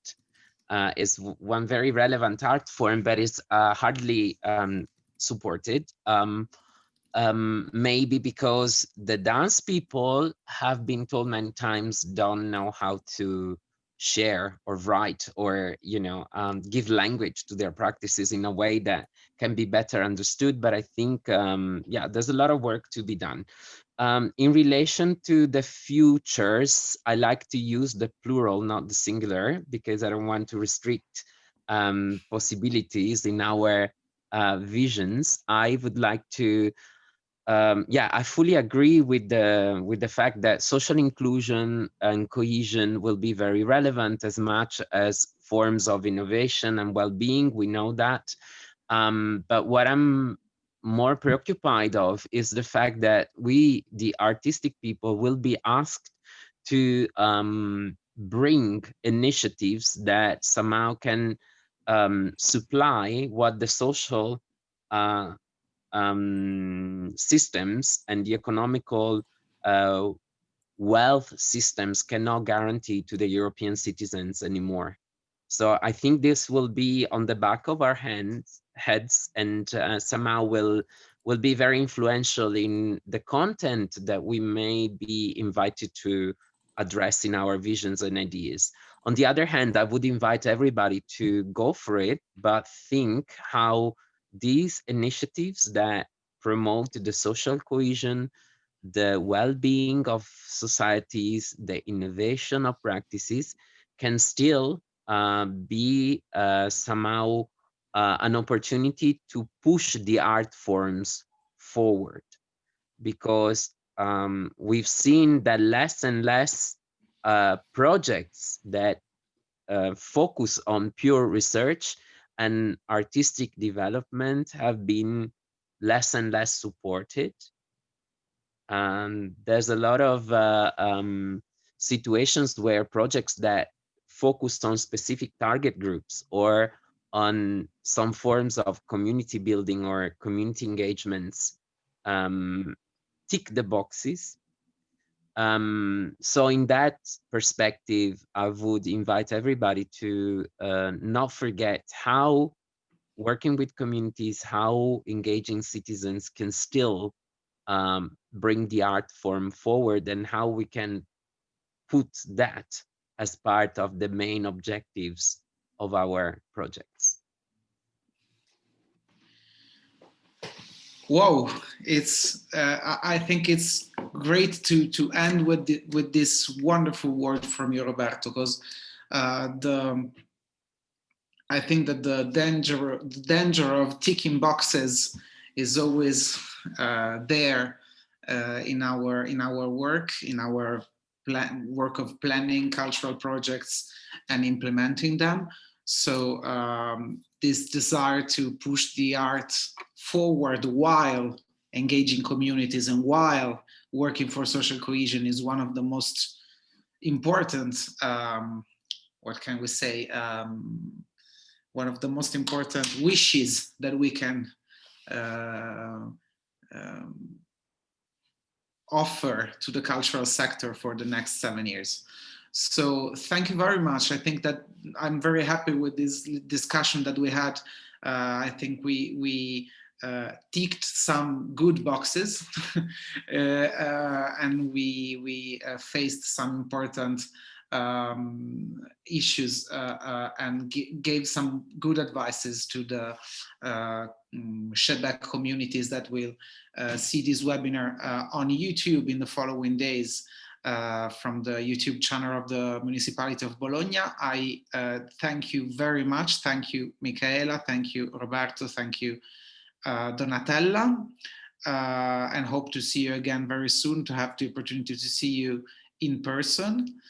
Speaker 4: It's one very relevant art form, but is hardly supported. Maybe because the dance people have been told many times don't know how to share or write or give language to their practices in a way that can be better understood. But I think yeah, there's a lot of work to be done. In relation to the futures, I like to use the plural, not the singular, because I don't want to restrict possibilities in our visions. I would like to yeah, I fully agree with the fact that social inclusion and cohesion will be very relevant as much as forms of innovation and well-being. We know that. But what I'm more preoccupied of is the fact that we, the artistic people, will be asked to bring initiatives that somehow can supply what the social systems and the economical wealth systems cannot guarantee to the European citizens anymore. So I think this will be on the back of our heads and somehow will be very influential in the content that we may be invited to address in our visions and ideas. On the other hand, I would invite everybody to go for it, but think how these initiatives that promote the social cohesion, the well-being of societies, the innovation of practices can still be somehow an opportunity to push the art forms
Speaker 6: forward, because we've seen that less and less projects that focus on pure research and artistic development have been less and less supported. And there's a lot of situations where projects that focused on specific target groups or on some forms of community building or community engagements tick the boxes. So in that perspective, I would invite everybody to not forget how working with communities, how engaging citizens can still bring the art form forward, and how we can put that as part of the main objectives of our projects.
Speaker 1: Wow, it's I think it's great to end with this wonderful word from you, Roberto, because I think that the danger of ticking boxes is always there in our work, in our work of planning cultural projects and implementing them. So this desire to push the art forward while engaging communities and while working for social cohesion is one of the most important, what can we say, one of the most important wishes that we can offer to the cultural sector for the next 7 years. So thank you very much. I think that I'm very happy with this discussion that we had. I think we ticked some good boxes and we faced some important issues and gave some good advices to the Chebec communities that will see this webinar on YouTube in the following days from the YouTube channel of the Municipality of Bologna. I thank you very much. Thank you, Micaela. Thank you, Roberto. Thank you, Donatella. And hope to see you again very soon, to have the opportunity to see you in person.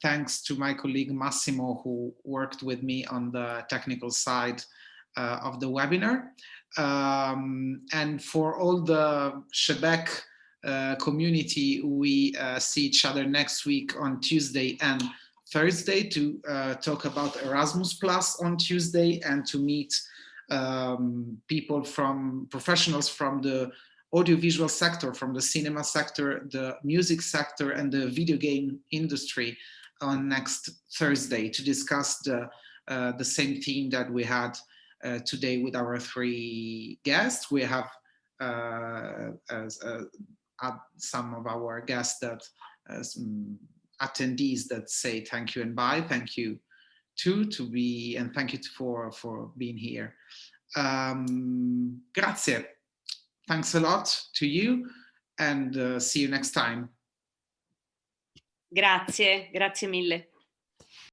Speaker 1: Thanks to my colleague Massimo, who worked with me on the technical side of the webinar. And for all the Chebec community, we see each other next week on Tuesday and Thursday to talk about Erasmus Plus on Tuesday and to meet people from professionals from the audiovisual sector, from the cinema sector, the music sector, and the video game industry on next Thursday to discuss the same theme that we had today with our 3 guests. We have some of our guests that attendees that say thank you and bye. Thank you too and thank you for being here. Grazie. Thanks a lot to you and see you next time.
Speaker 2: Grazie, grazie mille.